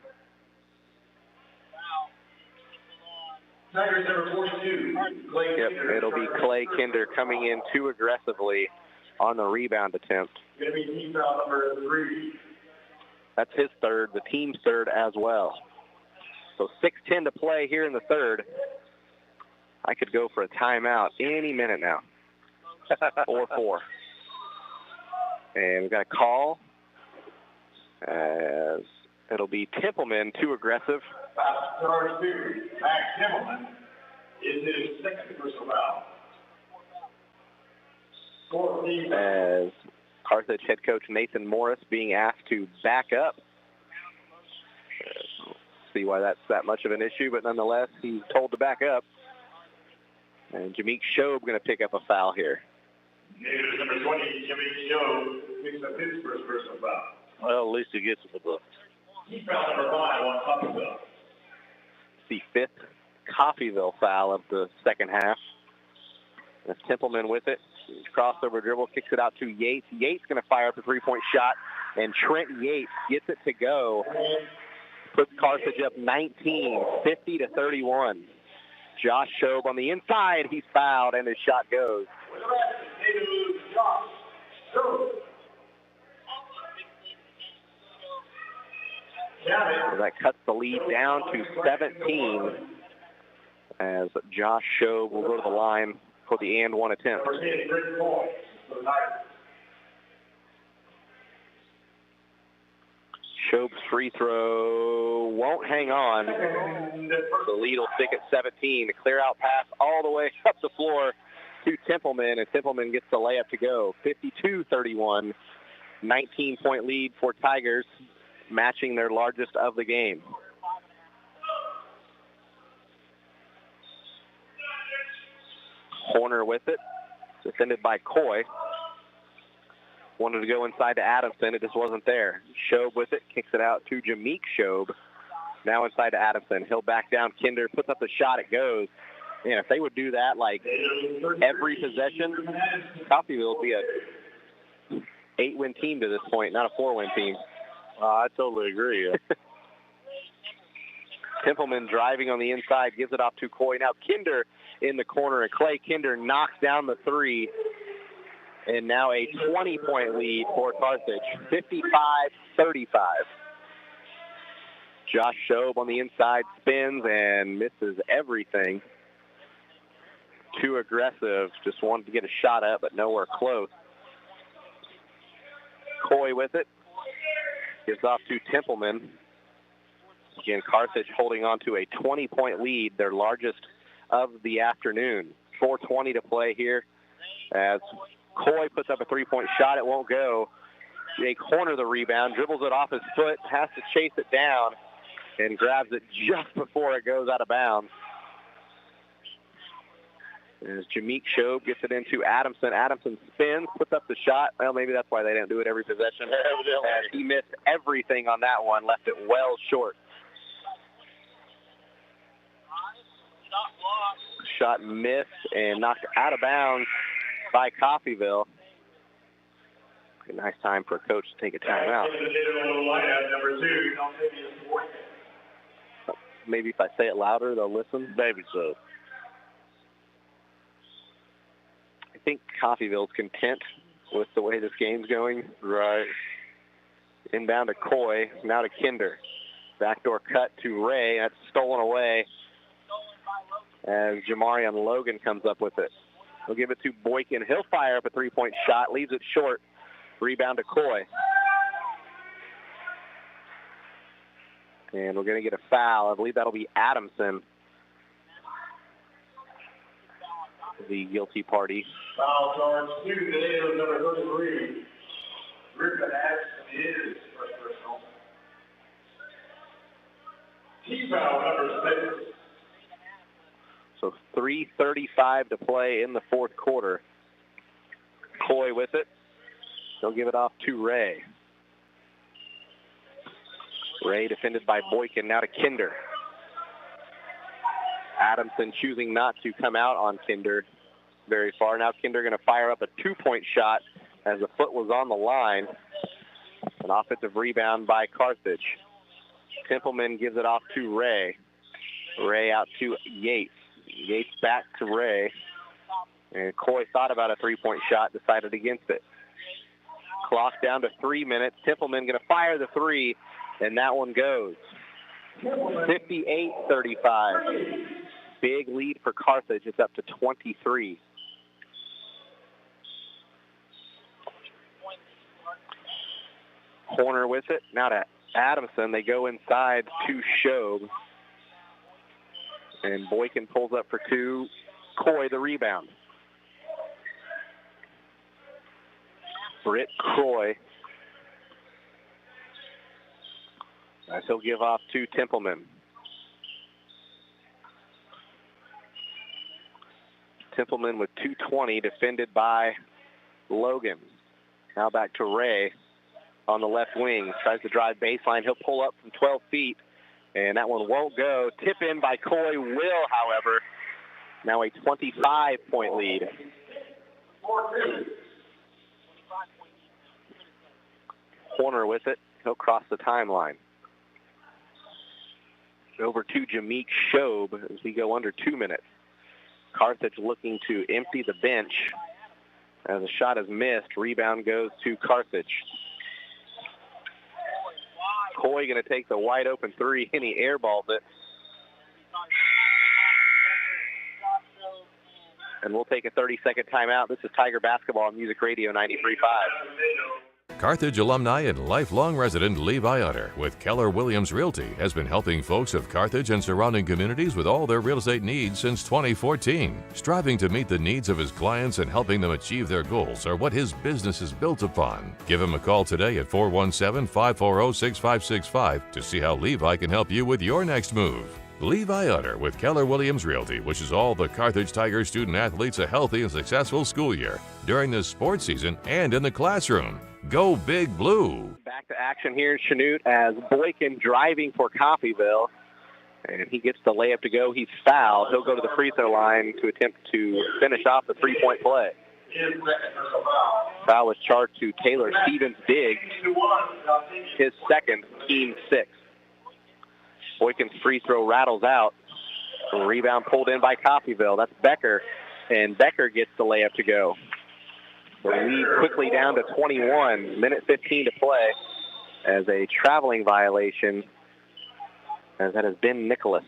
Tigers number 42, Clay Yep, Kinder. it'll be Clay Kinder coming in too aggressively on the rebound attempt. Going to be team foul number 3. That's his third, the team's third as well. So 6:10 to play here in the third. I could go for a timeout any minute now. 4-4. And we've got a call as it'll be Templeman too aggressive. Charge 2, Max Templeman is his second personal foul. As Carthage head coach Nathan Morris being asked to back up. See why that's that much of an issue, but nonetheless, he's told to back up. And Jameek Shobe going to pick up a foul here. Tigers number 20, Jameek Shobe picks up his first personal foul. Well, at least he gets the book. Team foul number 5 on Coffeyville. The fifth Coffeyville foul of the second half. That's Templeman with it. Crossover dribble, kicks it out to Yates. Yates going to fire up a three-point shot, and Trent Yates gets it to go. Puts Carthage up 19, 50-31. Josh Shobe on the inside. He's fouled, and his shot goes. So that cuts the lead down to 17 as Josh Shobe will go to the line for the and one attempt. Shobe's free throw won't hang on. The lead will stick at 17. A clear out pass all the way up the floor to Templeman, and Templeman gets the layup to go. 52-31, 19-point lead for Tigers, matching their largest of the game. Horner with it, defended by Coy. Wanted to go inside to Adamson. It just wasn't there. Shobe with it, kicks it out to Jameek Shobe. Now inside to Adamson. He'll back down. Kinder puts up the shot. It goes. Man, if they would do that like every possession, Coffeyville would be a 8-win team to this point, not a 4-win team. I totally agree. Templeman driving on the inside, gives it off to Coy. Now Kinder in the corner, and Clay Kinder knocks down the three. And now a 20-point lead for Carthage, 55-35. Josh Shobe on the inside spins and misses everything. Too aggressive, just wanted to get a shot up, but nowhere close. Coy with it, gives off to Templeman. Again, Carthage holding on to a 20-point lead, their largest of the afternoon. 4:20 to play here as Coy puts up a three-point shot. It won't go. Jake Horner the rebound, dribbles it off his foot, has to chase it down, and grabs it just before it goes out of bounds. As Jameek Shobe gets it into Adamson. Adamson spins, puts up the shot. Well, maybe that's why they don't do it every possession. As he missed everything on that one, left it well short. Shot missed and knocked out of bounds by Coffeyville. A nice time for a coach to take a timeout. Maybe if I say it louder, they'll listen. Maybe so. I think Coffeyville's content with the way this game's going. Right. Inbound to Coy, now to Kinder. Backdoor cut to Ray. That's stolen away as Jamarian Logan comes up with it. He'll give it to Boykin. He'll fire up a three-point shot, leaves it short. Rebound to Coy. And we're going to get a foul. I believe that'll be Adamson, the guilty party. Foul charge 2 today of number 33. Griffin Adamson is first personal. Team foul number 6. So 3:35 to play in the fourth quarter. Coy with it. He'll give it off to Ray. Ray defended by Boykin, now to Kinder. Adamson choosing not to come out on Kinder very far. Now Kinder going to fire up a two-point shot as the foot was on the line. An offensive rebound by Carthage. Templeman gives it off to Ray. Ray out to Yates. Yates back to Ray. And Coy thought about a three-point shot, decided against it. Clock down to 3 minutes. Templeman going to fire the three, and that one goes. 58-35. Big lead for Carthage. It's up to 23. Horner with it. Now to Adamson. They go inside to Shobe. And Boykin pulls up for two. Coy the rebound. Britt Croy. As he'll give off to Templeman. Templeman with 2:20, defended by Logan. Now back to Ray on the left wing. Tries to drive baseline. He'll pull up from 12 feet, and that one won't go. Tip in by Coy will, however. Now a 25-point lead. Horner with it. He'll cross the timeline. Over to Jameek Shobe as we go under 2 minutes. Carthage looking to empty the bench as the shot is missed. Rebound goes to Carthage. Coy going to take the wide open three, and he airballs it. And we'll take a 30-second timeout. This is Tiger Basketball on Music Radio 93.5. Carthage alumni and lifelong resident Levi Utter with Keller Williams Realty has been helping folks of Carthage and surrounding communities with all their real estate needs since 2014. Striving to meet the needs of his clients and helping them achieve their goals are what his business is built upon. Give him a call today at 417-540-6565 to see how Levi can help you with your next move. Levi Utter with Keller Williams Realty wishes all the Carthage Tiger student athletes a healthy and successful school year during this sports season and in the classroom. Go Big Blue. Back to action here in Chanute as Boykin driving for Coffeyville. And he gets the layup to go. He's fouled. He'll go to the free throw line to attempt to finish off the three-point play. Foul was charged to Taylor Stevens-Diggs, his second, team 6. Boykin's free throw rattles out. The rebound pulled in by Coffeyville. That's Becker, and Becker gets the layup to go. The lead quickly down to 21. Minute 15 to play as a traveling violation, as that has been Nicholas.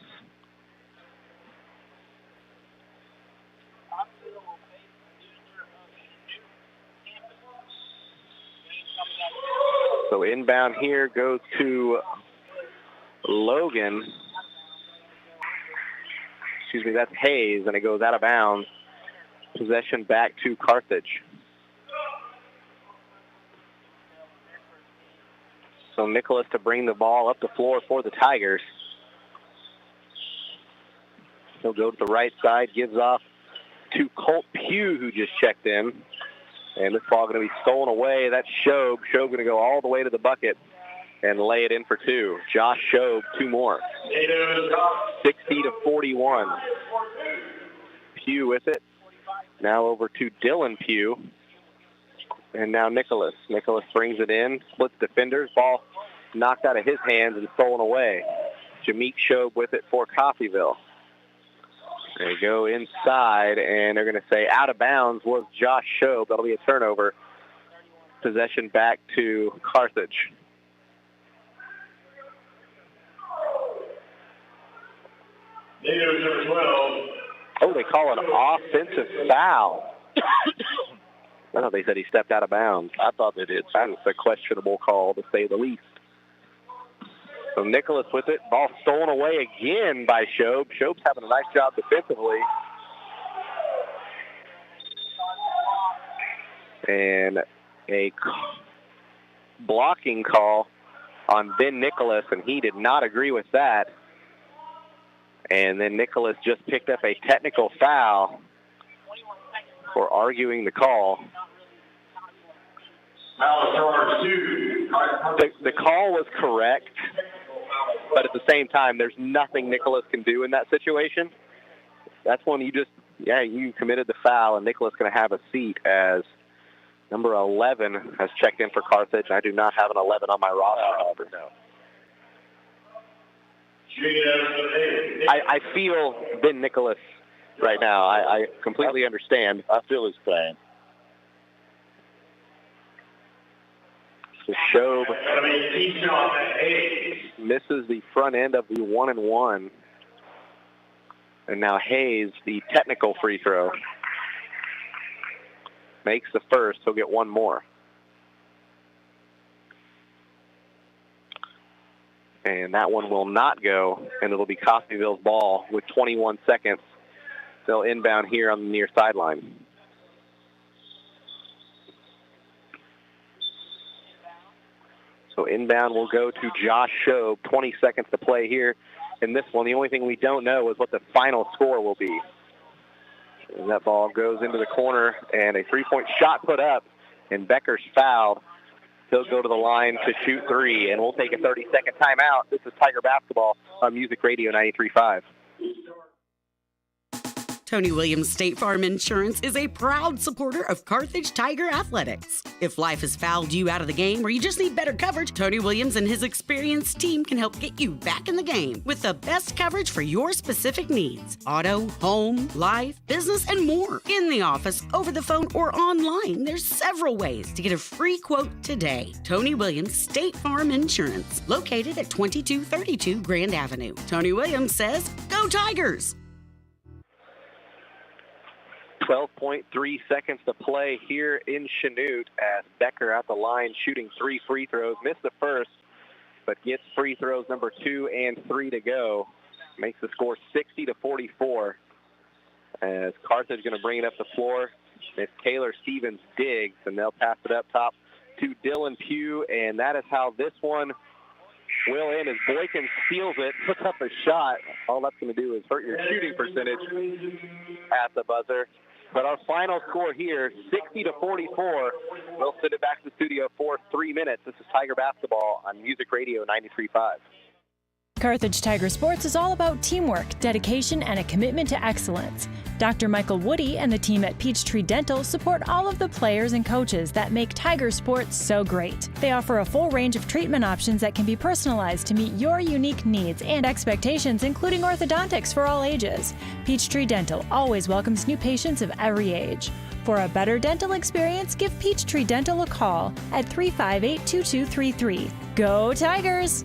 So inbound here goes to Logan. Excuse me, that's Hayes, and it goes out of bounds. Possession back to Carthage. So Nicholas to bring the ball up the floor for the Tigers. He'll go to the right side, gives off to Colt Pugh, who just checked in. And this ball going to be stolen away. That's Shobe. Shobe going to go all the way to the bucket and lay it in for two. Josh Shobe, two more. 60-41. Pugh with it. Now over to Dylan Pugh. And now Nicholas. Nicholas brings it in, splits defenders. Ball knocked out of his hands and stolen away. Jameek Shobe with it for Coffeyville. They go inside, and they're going to say out of bounds was Josh Shobe. That'll be a turnover. Possession back to Carthage. Oh, they call an offensive foul. No, they said he stepped out of bounds. I thought they did. That's a questionable call, to say the least. So Nicholas with it. Ball stolen away again by Shobe. Shobe's having a nice job defensively. And a blocking call on Ben Nicholas, and he did not agree with that. And then Nicholas just picked up a technical foul for arguing the call. The call was correct, but at the same time, there's nothing Nicholas can do in that situation. That's when you committed the foul, and Nicholas going to have a seat as number 11 has checked in for Carthage. I do not have an 11 on my roster, however, no. I feel Ben Nicholas right now. I completely understand. I feel his pain. So Shobe misses the front end of the 1-and-1. And now Hayes, the technical free throw, makes the first. He'll get one more. And that one will not go, and it'll be Coffeyville's ball with 21 seconds. They'll inbound here on the near sideline. So inbound will go to Josh Shobe. 20 seconds to play here in this one. The only thing we don't know is what the final score will be. And that ball goes into the corner, and a three-point shot put up, and Becker's fouled. He'll go to the line to shoot three, and we'll take a 30-second timeout. This is Tiger Basketball on Music Radio 93.5. Tony Williams State Farm Insurance is a proud supporter of Carthage Tiger Athletics. If life has fouled you out of the game or you just need better coverage, Tony Williams and his experienced team can help get you back in the game with the best coverage for your specific needs. Auto, home, life, business, and more. In the office, over the phone, or online, there's several ways to get a free quote today. Tony Williams State Farm Insurance, located at 2232 Grand Avenue. Tony Williams says, go Tigers! 12.3 seconds to play here in Chanute as Becker at the line shooting 3 free throws. Missed the first, but gets free throws number 2 and 3 to go. Makes the score 60-44 as Carthage going to bring it up the floor. It's Taylor Stevens digs, and they'll pass it up top to Dylan Pugh, and that is how this one will end as Boykin steals it, puts up a shot. All that's going to do is hurt your shooting percentage at the buzzer. But our final score here, 60-44. We'll send it back to the studio for 3 minutes. This is Tiger Basketball on Music Radio 93.5. Carthage Tiger Sports is all about teamwork, dedication, and a commitment to excellence. Dr. Michael Woody and the team at Peachtree Dental support all of the players and coaches that make Tiger Sports so great. They offer a full range of treatment options that can be personalized to meet your unique needs and expectations, including orthodontics for all ages. Peachtree Dental always welcomes new patients of every age. For a better dental experience, give Peachtree Dental a call at 358-2233. Go Tigers!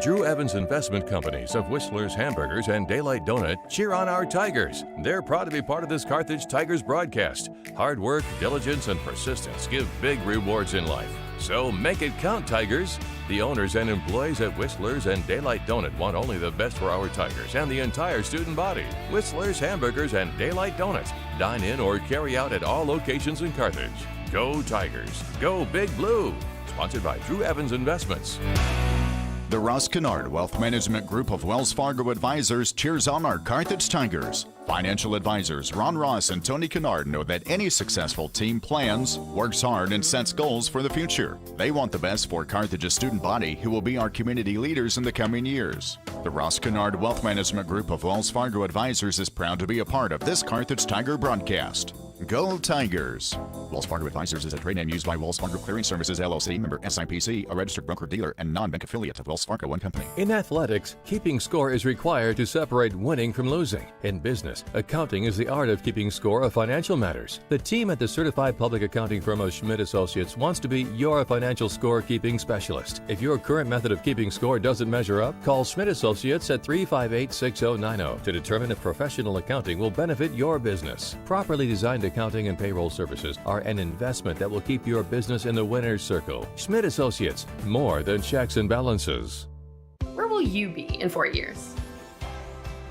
Drew Evans Investment Companies of Whistler's Hamburgers and Daylight Donut cheer on our Tigers. They're proud to be part of this Carthage Tigers broadcast. Hard work, diligence, and persistence give big rewards in life. So make it count, Tigers. The owners and employees at Whistler's and Daylight Donut want only the best for our Tigers and the entire student body. Whistler's Hamburgers and Daylight Donut. Dine in or carry out at all locations in Carthage. Go Tigers. Go Big Blue. Sponsored by Drew Evans Investments. The Ross Kennard Wealth Management Group of Wells Fargo Advisors cheers on our Carthage Tigers. Financial advisors Ron Ross and Tony Kennard know that any successful team plans, works hard, and sets goals for the future. They want the best for Carthage's student body, who will be our community leaders in the coming years. The Ross Kennard Wealth Management Group of Wells Fargo Advisors is proud to be a part of this Carthage Tiger broadcast. Go Tigers! Wells Fargo Advisors is a trade name used by Wells Fargo Clearing Services, LLC, member SIPC, a registered broker-dealer and non-bank affiliate of Wells Fargo & Company. In athletics, keeping score is required to separate winning from losing. In business, accounting is the art of keeping score of financial matters. The team at the certified public accounting firm of Schmidt Associates wants to be your financial score-keeping specialist. If your current method of keeping score doesn't measure up, call Schmidt Associates at 358-6090 to determine if professional accounting will benefit your business. Properly designed accounting and payroll services are an investment that will keep your business in the winner's circle. Schmidt Associates, more than checks and balances. Where will you be in 4 years?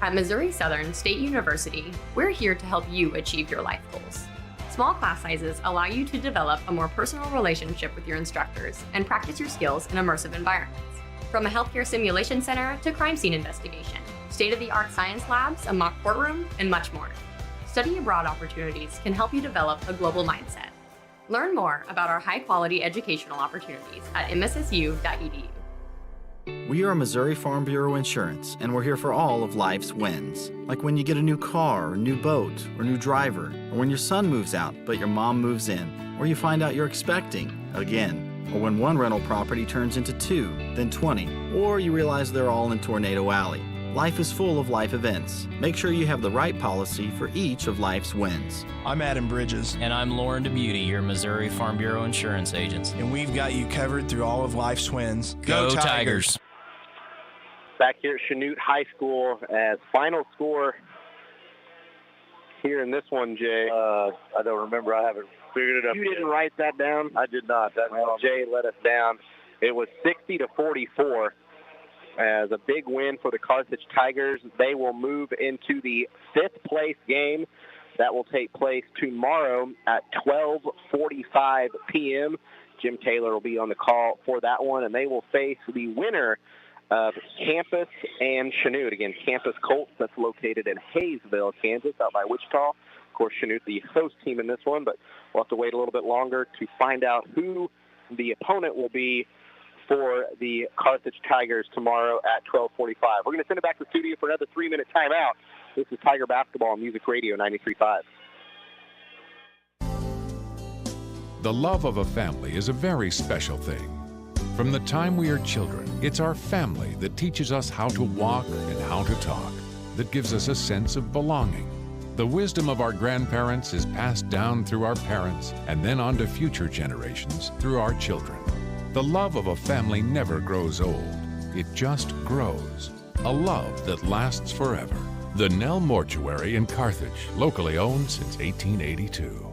At Missouri Southern State University, we're here to help you achieve your life goals. Small class sizes allow you to develop a more personal relationship with your instructors and practice your skills in immersive environments. From a healthcare simulation center to crime scene investigation, state-of-the-art science labs, a mock courtroom, and much more. Study abroad opportunities can help you develop a global mindset. Learn more about our high-quality educational opportunities at mssu.edu. We are Missouri Farm Bureau Insurance, and we're here for all of life's wins. Like when you get a new car, or new boat, or new driver, or when your son moves out, but your mom moves in, or you find out you're expecting again, or when one rental property turns into 2, then 20, or you realize they're all in Tornado Alley. Life is full of life events. Make sure you have the right policy for each of life's wins. I'm Adam Bridges. And I'm Lauren DeBeauty, your Missouri Farm Bureau insurance agent. And we've got you covered through all of life's wins. Go Tigers! Back here at Chanute High School as final score here in this one, Jay. I don't remember. I haven't figured it up. You didn't write that down? I did not. Jay let us down. It was 60-44. As a big win for the Carthage Tigers. They will move into the 5th place game. That will take place tomorrow at 12:45 p.m. Jim Taylor will be on the call for that one, and they will face the winner of Campus and Chanute. Again, Campus Colts, that's located in Hayesville, Kansas, out by Wichita. Of course, Chanute, the host team in this one, but we'll have to wait a little bit longer to find out who the opponent will be for the Carthage Tigers tomorrow at 12:45. We're going to send it back to the studio for another 3-minute timeout. This is Tiger Basketball on Music Radio 93.5. The love of a family is a very special thing. From the time we are children, it's our family that teaches us how to walk and how to talk, that gives us a sense of belonging. The wisdom of our grandparents is passed down through our parents and then on to future generations through our children. The love of a family never grows old. It just grows. A love that lasts forever. The Nell Mortuary in Carthage, locally owned since 1882.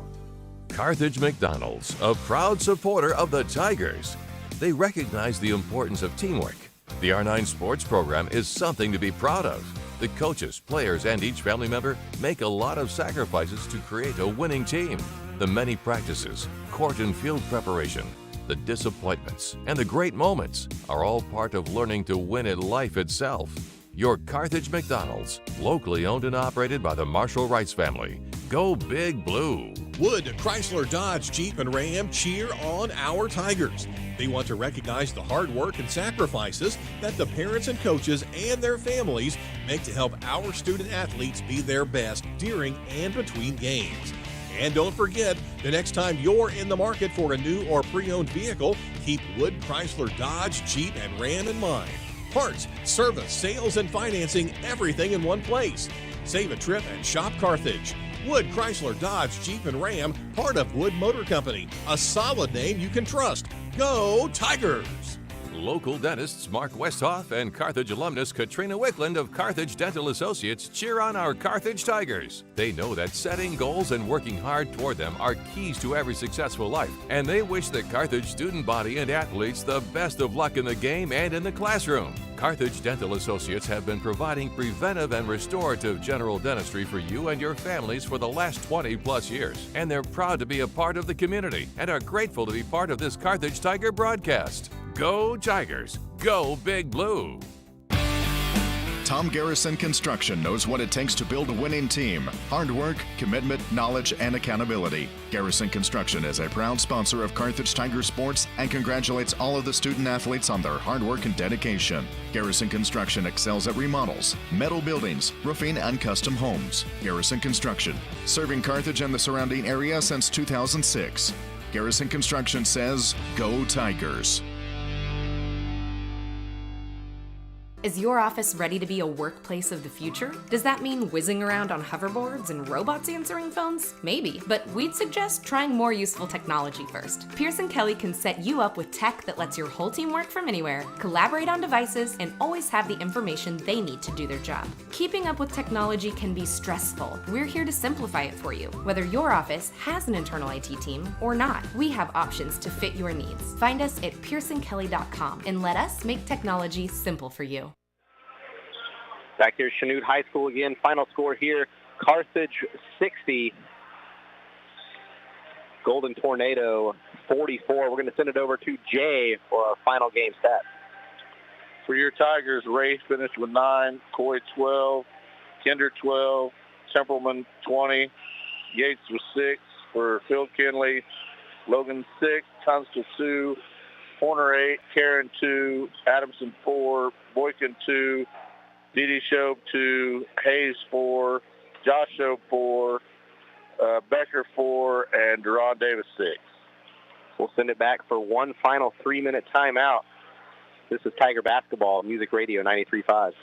Carthage McDonald's, a proud supporter of the Tigers. They recognize the importance of teamwork. The R9 sports program is something to be proud of. The coaches, players, and each family member make a lot of sacrifices to create a winning team. The many practices, court and field preparation, the disappointments, and the great moments are all part of learning to win at life itself. Your Carthage McDonald's, locally owned and operated by the Marshall Rice family. Go Big Blue. Wood, Chrysler, Dodge, Jeep, and Ram cheer on our Tigers. They want to recognize the hard work and sacrifices that the parents and coaches and their families make to help our student athletes be their best during and between games. And don't forget, the next time you're in the market for a new or pre-owned vehicle, keep Wood, Chrysler, Dodge, Jeep, and Ram in mind. Parts, service, sales, and financing, everything in one place. Save a trip and shop Carthage. Wood, Chrysler, Dodge, Jeep, and Ram, part of Wood Motor Company. A solid name you can trust. Go Tigers! Local dentists Mark Westhoff and Carthage alumnus Katrina Wickland of Carthage Dental Associates cheer on our Carthage Tigers. They know that setting goals and working hard toward them are keys to every successful life, and they wish the Carthage student body and athletes the best of luck in the game and in the classroom. Carthage Dental Associates have been providing preventive and restorative general dentistry for you and your families for the last 20-plus years, and they're proud to be a part of the community and are grateful to be part of this Carthage Tiger broadcast. Go Tigers! Go Big Blue. Tom Garrison Construction knows what it takes to build a winning team. Hard work, commitment, knowledge, and accountability. Garrison Construction is a proud sponsor of Carthage Tiger Sports and congratulates all of the student athletes on their hard work and dedication. Garrison Construction excels at remodels, metal buildings, roofing, and custom homes. Garrison Construction, serving Carthage and the surrounding area since 2006. Garrison Construction says, Go Tigers. Is your office ready to be a workplace of the future? Does that mean whizzing around on hoverboards and robots answering phones? Maybe, but we'd suggest trying more useful technology first. Pierce & Kelly can set you up with tech that lets your whole team work from anywhere, collaborate on devices, and always have the information they need to do their job. Keeping up with technology can be stressful. We're here to simplify it for you. Whether your office has an internal IT team or not, we have options to fit your needs. Find us at pearsonkelly.com and let us make technology simple for you. Back here, Chanute High School again. Final score here, Carthage 60, Golden Tornado 44. We're going to send it over to Jay for our final game stats. For your Tigers, Ray finished with 9, Coy 12, Kinder 12, Templeman 20, Yates with 6. For Phil Kinley, Logan 6, Tunstall 2, Horner 8, Karen 2, Adamson 4, Boykin 2, Didi Shope 2, Hayes 4, Josh Shope 4, Becker 4, and Deron Davis 6. We'll send it back for one final 3-minute timeout. This is Tiger Basketball, Music Radio 93.5.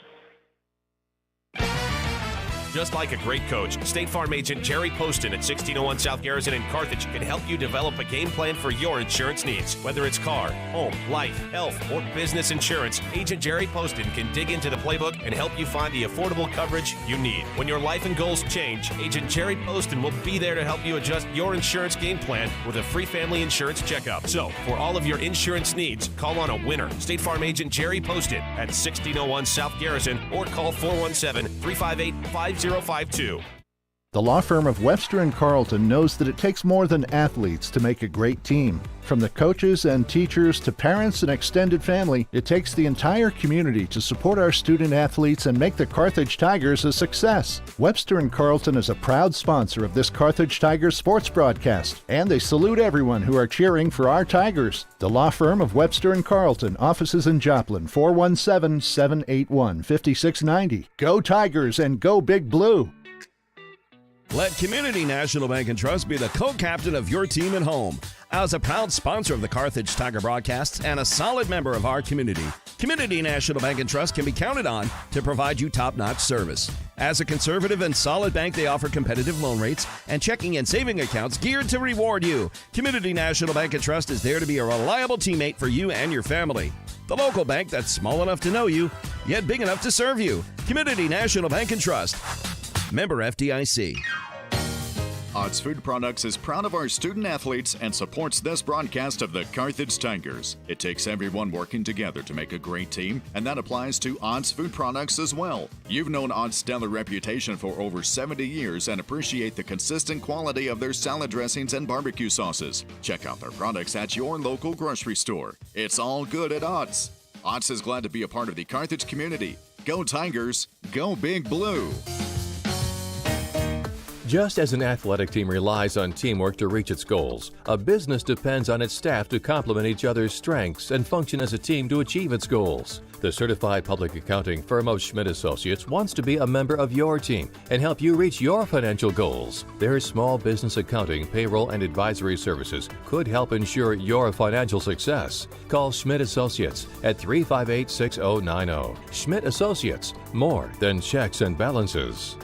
Just like a great coach, State Farm agent Jerry Poston at 1601 South Garrison in Carthage can help you develop a game plan for your insurance needs. Whether it's car, home, life, health, or business insurance, Agent Jerry Poston can dig into the playbook and help you find the affordable coverage you need. When your life and goals change, Agent Jerry Poston will be there to help you adjust your insurance game plan with a free family insurance checkup. So, for all of your insurance needs, call on a winner. State Farm agent Jerry Poston at 1601 South Garrison or call 417-358-5052. The law firm of Webster & Carlton knows that it takes more than athletes to make a great team. From the coaches and teachers to parents and extended family, it takes the entire community to support our student athletes and make the Carthage Tigers a success. Webster & Carlton is a proud sponsor of this Carthage Tigers sports broadcast, and they salute everyone who are cheering for our Tigers. The law firm of Webster & Carlton, offices in Joplin, 417-781-5690. Go Tigers and go Big Blue! Let Community National Bank and Trust be the co-captain of your team at home. As a proud sponsor of the Carthage Tiger broadcasts and a solid member of our community, Community National Bank and Trust can be counted on to provide you top-notch service. As a conservative and solid bank, they offer competitive loan rates and checking and saving accounts geared to reward you. Community National Bank and Trust is there to be a reliable teammate for you and your family. The local bank that's small enough to know you, yet big enough to serve you. Community National Bank and Trust. Member FDIC. Odds Food Products is proud of our student athletes and supports this broadcast of the Carthage Tigers. It takes everyone working together to make a great team, and that applies to Odds Food Products as well. You've known Odds' stellar reputation for over 70 years and appreciate the consistent quality of their salad dressings and barbecue sauces. Check out their products at your local grocery store. It's all good at Odds. Odds is glad to be a part of the Carthage community. Go Tigers, go Big Blue! Just as an athletic team relies on teamwork to reach its goals, a business depends on its staff to complement each other's strengths and function as a team to achieve its goals. The certified public accounting firm of Schmidt Associates wants to be a member of your team and help you reach your financial goals. Their small business accounting, payroll, and advisory services could help ensure your financial success. Call Schmidt Associates at 358-6090. Schmidt Associates, more than checks and balances.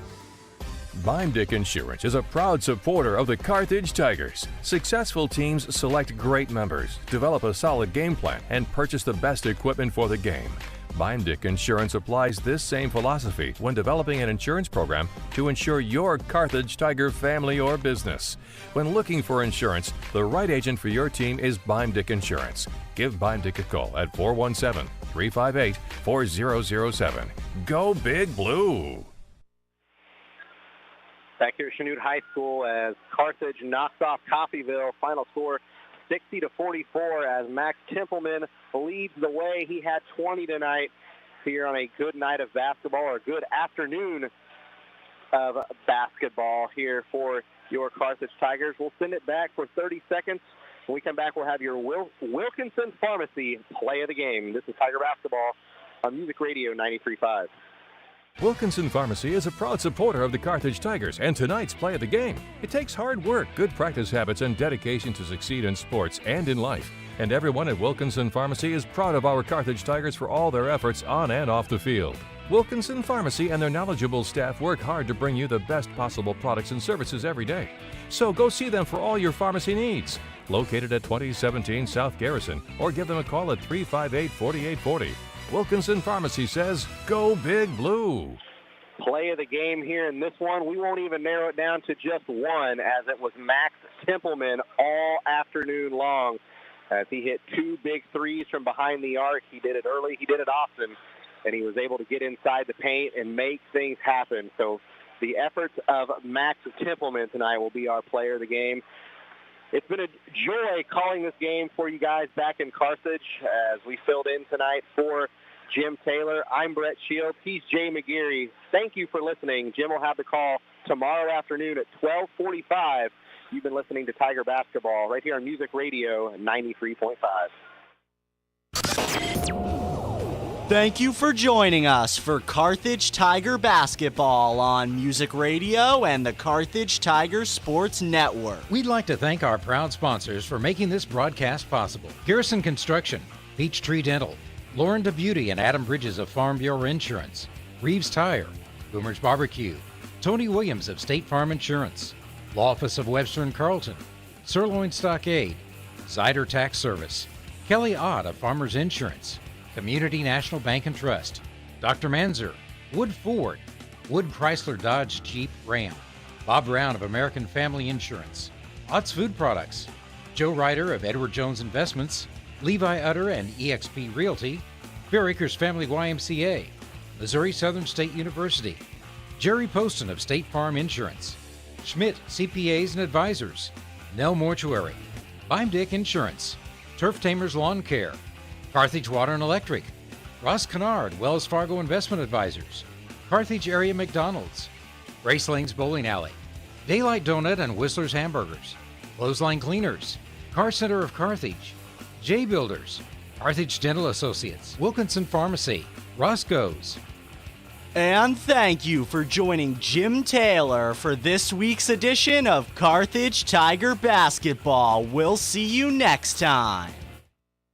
Beimdick Insurance is a proud supporter of the Carthage Tigers. Successful teams select great members, develop a solid game plan, and purchase the best equipment for the game. Beimdick Insurance applies this same philosophy when developing an insurance program to ensure your Carthage Tiger family or business. When looking for insurance, the right agent for your team is Beimdick Insurance. Give Beimdick a call at 417-358-4007. Go Big Blue! Back here at Chanute High School as Carthage knocks off Coffeyville. Final score 60-44 as Max Templeman leads the way. He had 20 tonight here on a good night of basketball, or a good afternoon of basketball here for your Carthage Tigers. We'll send it back for 30 seconds. When we come back, we'll have your Wilkinson Pharmacy play of the game. This is Tiger Basketball on Music Radio 93.5. Wilkinson Pharmacy is a proud supporter of the Carthage Tigers and tonight's play of the game. It takes hard work, good practice habits, and dedication to succeed in sports and in life. And everyone at Wilkinson Pharmacy is proud of our Carthage Tigers for all their efforts on and off the field. Wilkinson Pharmacy and their knowledgeable staff work hard to bring you the best possible products and services every day. So go see them for all your pharmacy needs. Located at 2017 South Garrison, or give them a call at 358-4840. Wilkinson Pharmacy says, go Big Blue. Play of the game here in this one. We won't even narrow it down to just one, as it was Max Templeman all afternoon long as he hit 2 big threes from behind the arc. He did it early, he did it often, and he was able to get inside the paint and make things happen. So the efforts of Max Templeman tonight will be our player of the game. It's been a joy calling this game for you guys back in Carthage as we filled in tonight for Jim Taylor. I'm Brett Shields. He's Jay McGeary. Thank you for listening. Jim will have the call tomorrow afternoon at 12:45. You've been listening to Tiger Basketball right here on Music Radio 93.5. Thank you for joining us for Carthage Tiger Basketball on Music Radio and the Carthage Tiger Sports Network. We'd like to thank our proud sponsors for making this broadcast possible. Garrison Construction, Peachtree Dental, Lauren DeBeauty and Adam Bridges of Farm Bureau Insurance, Reeves Tire, Boomer's Barbecue, Tony Williams of State Farm Insurance, Law Office of Webster and Carlton, Sirloin Stockade, Zyder Tax Service, Kelly Ott of Farmers Insurance, Community National Bank and Trust, Dr. Manzer, Wood Ford, Wood Chrysler Dodge Jeep Ram, Bob Brown of American Family Insurance, Ott's Food Products, Joe Ryder of Edward Jones Investments, Levi Utter and eXp Realty, Fair Acres Family YMCA, Missouri Southern State University, Jerry Poston of State Farm Insurance, Schmidt CPAs and Advisors, Nell Mortuary, Beimdick Insurance, Turf Tamers Lawn Care, Carthage Water and Electric, Ross Kennard, Wells Fargo Investment Advisors, Carthage Area McDonald's, Bracelane's Bowling Alley, Daylight Donut and Whistler's Hamburgers, Clothesline Cleaners, Car Center of Carthage, J Builders, Carthage Dental Associates, Wilkinson Pharmacy, Roscoe's. And thank you for joining Jim Taylor for this week's edition of Carthage Tiger Basketball. We'll see you next time.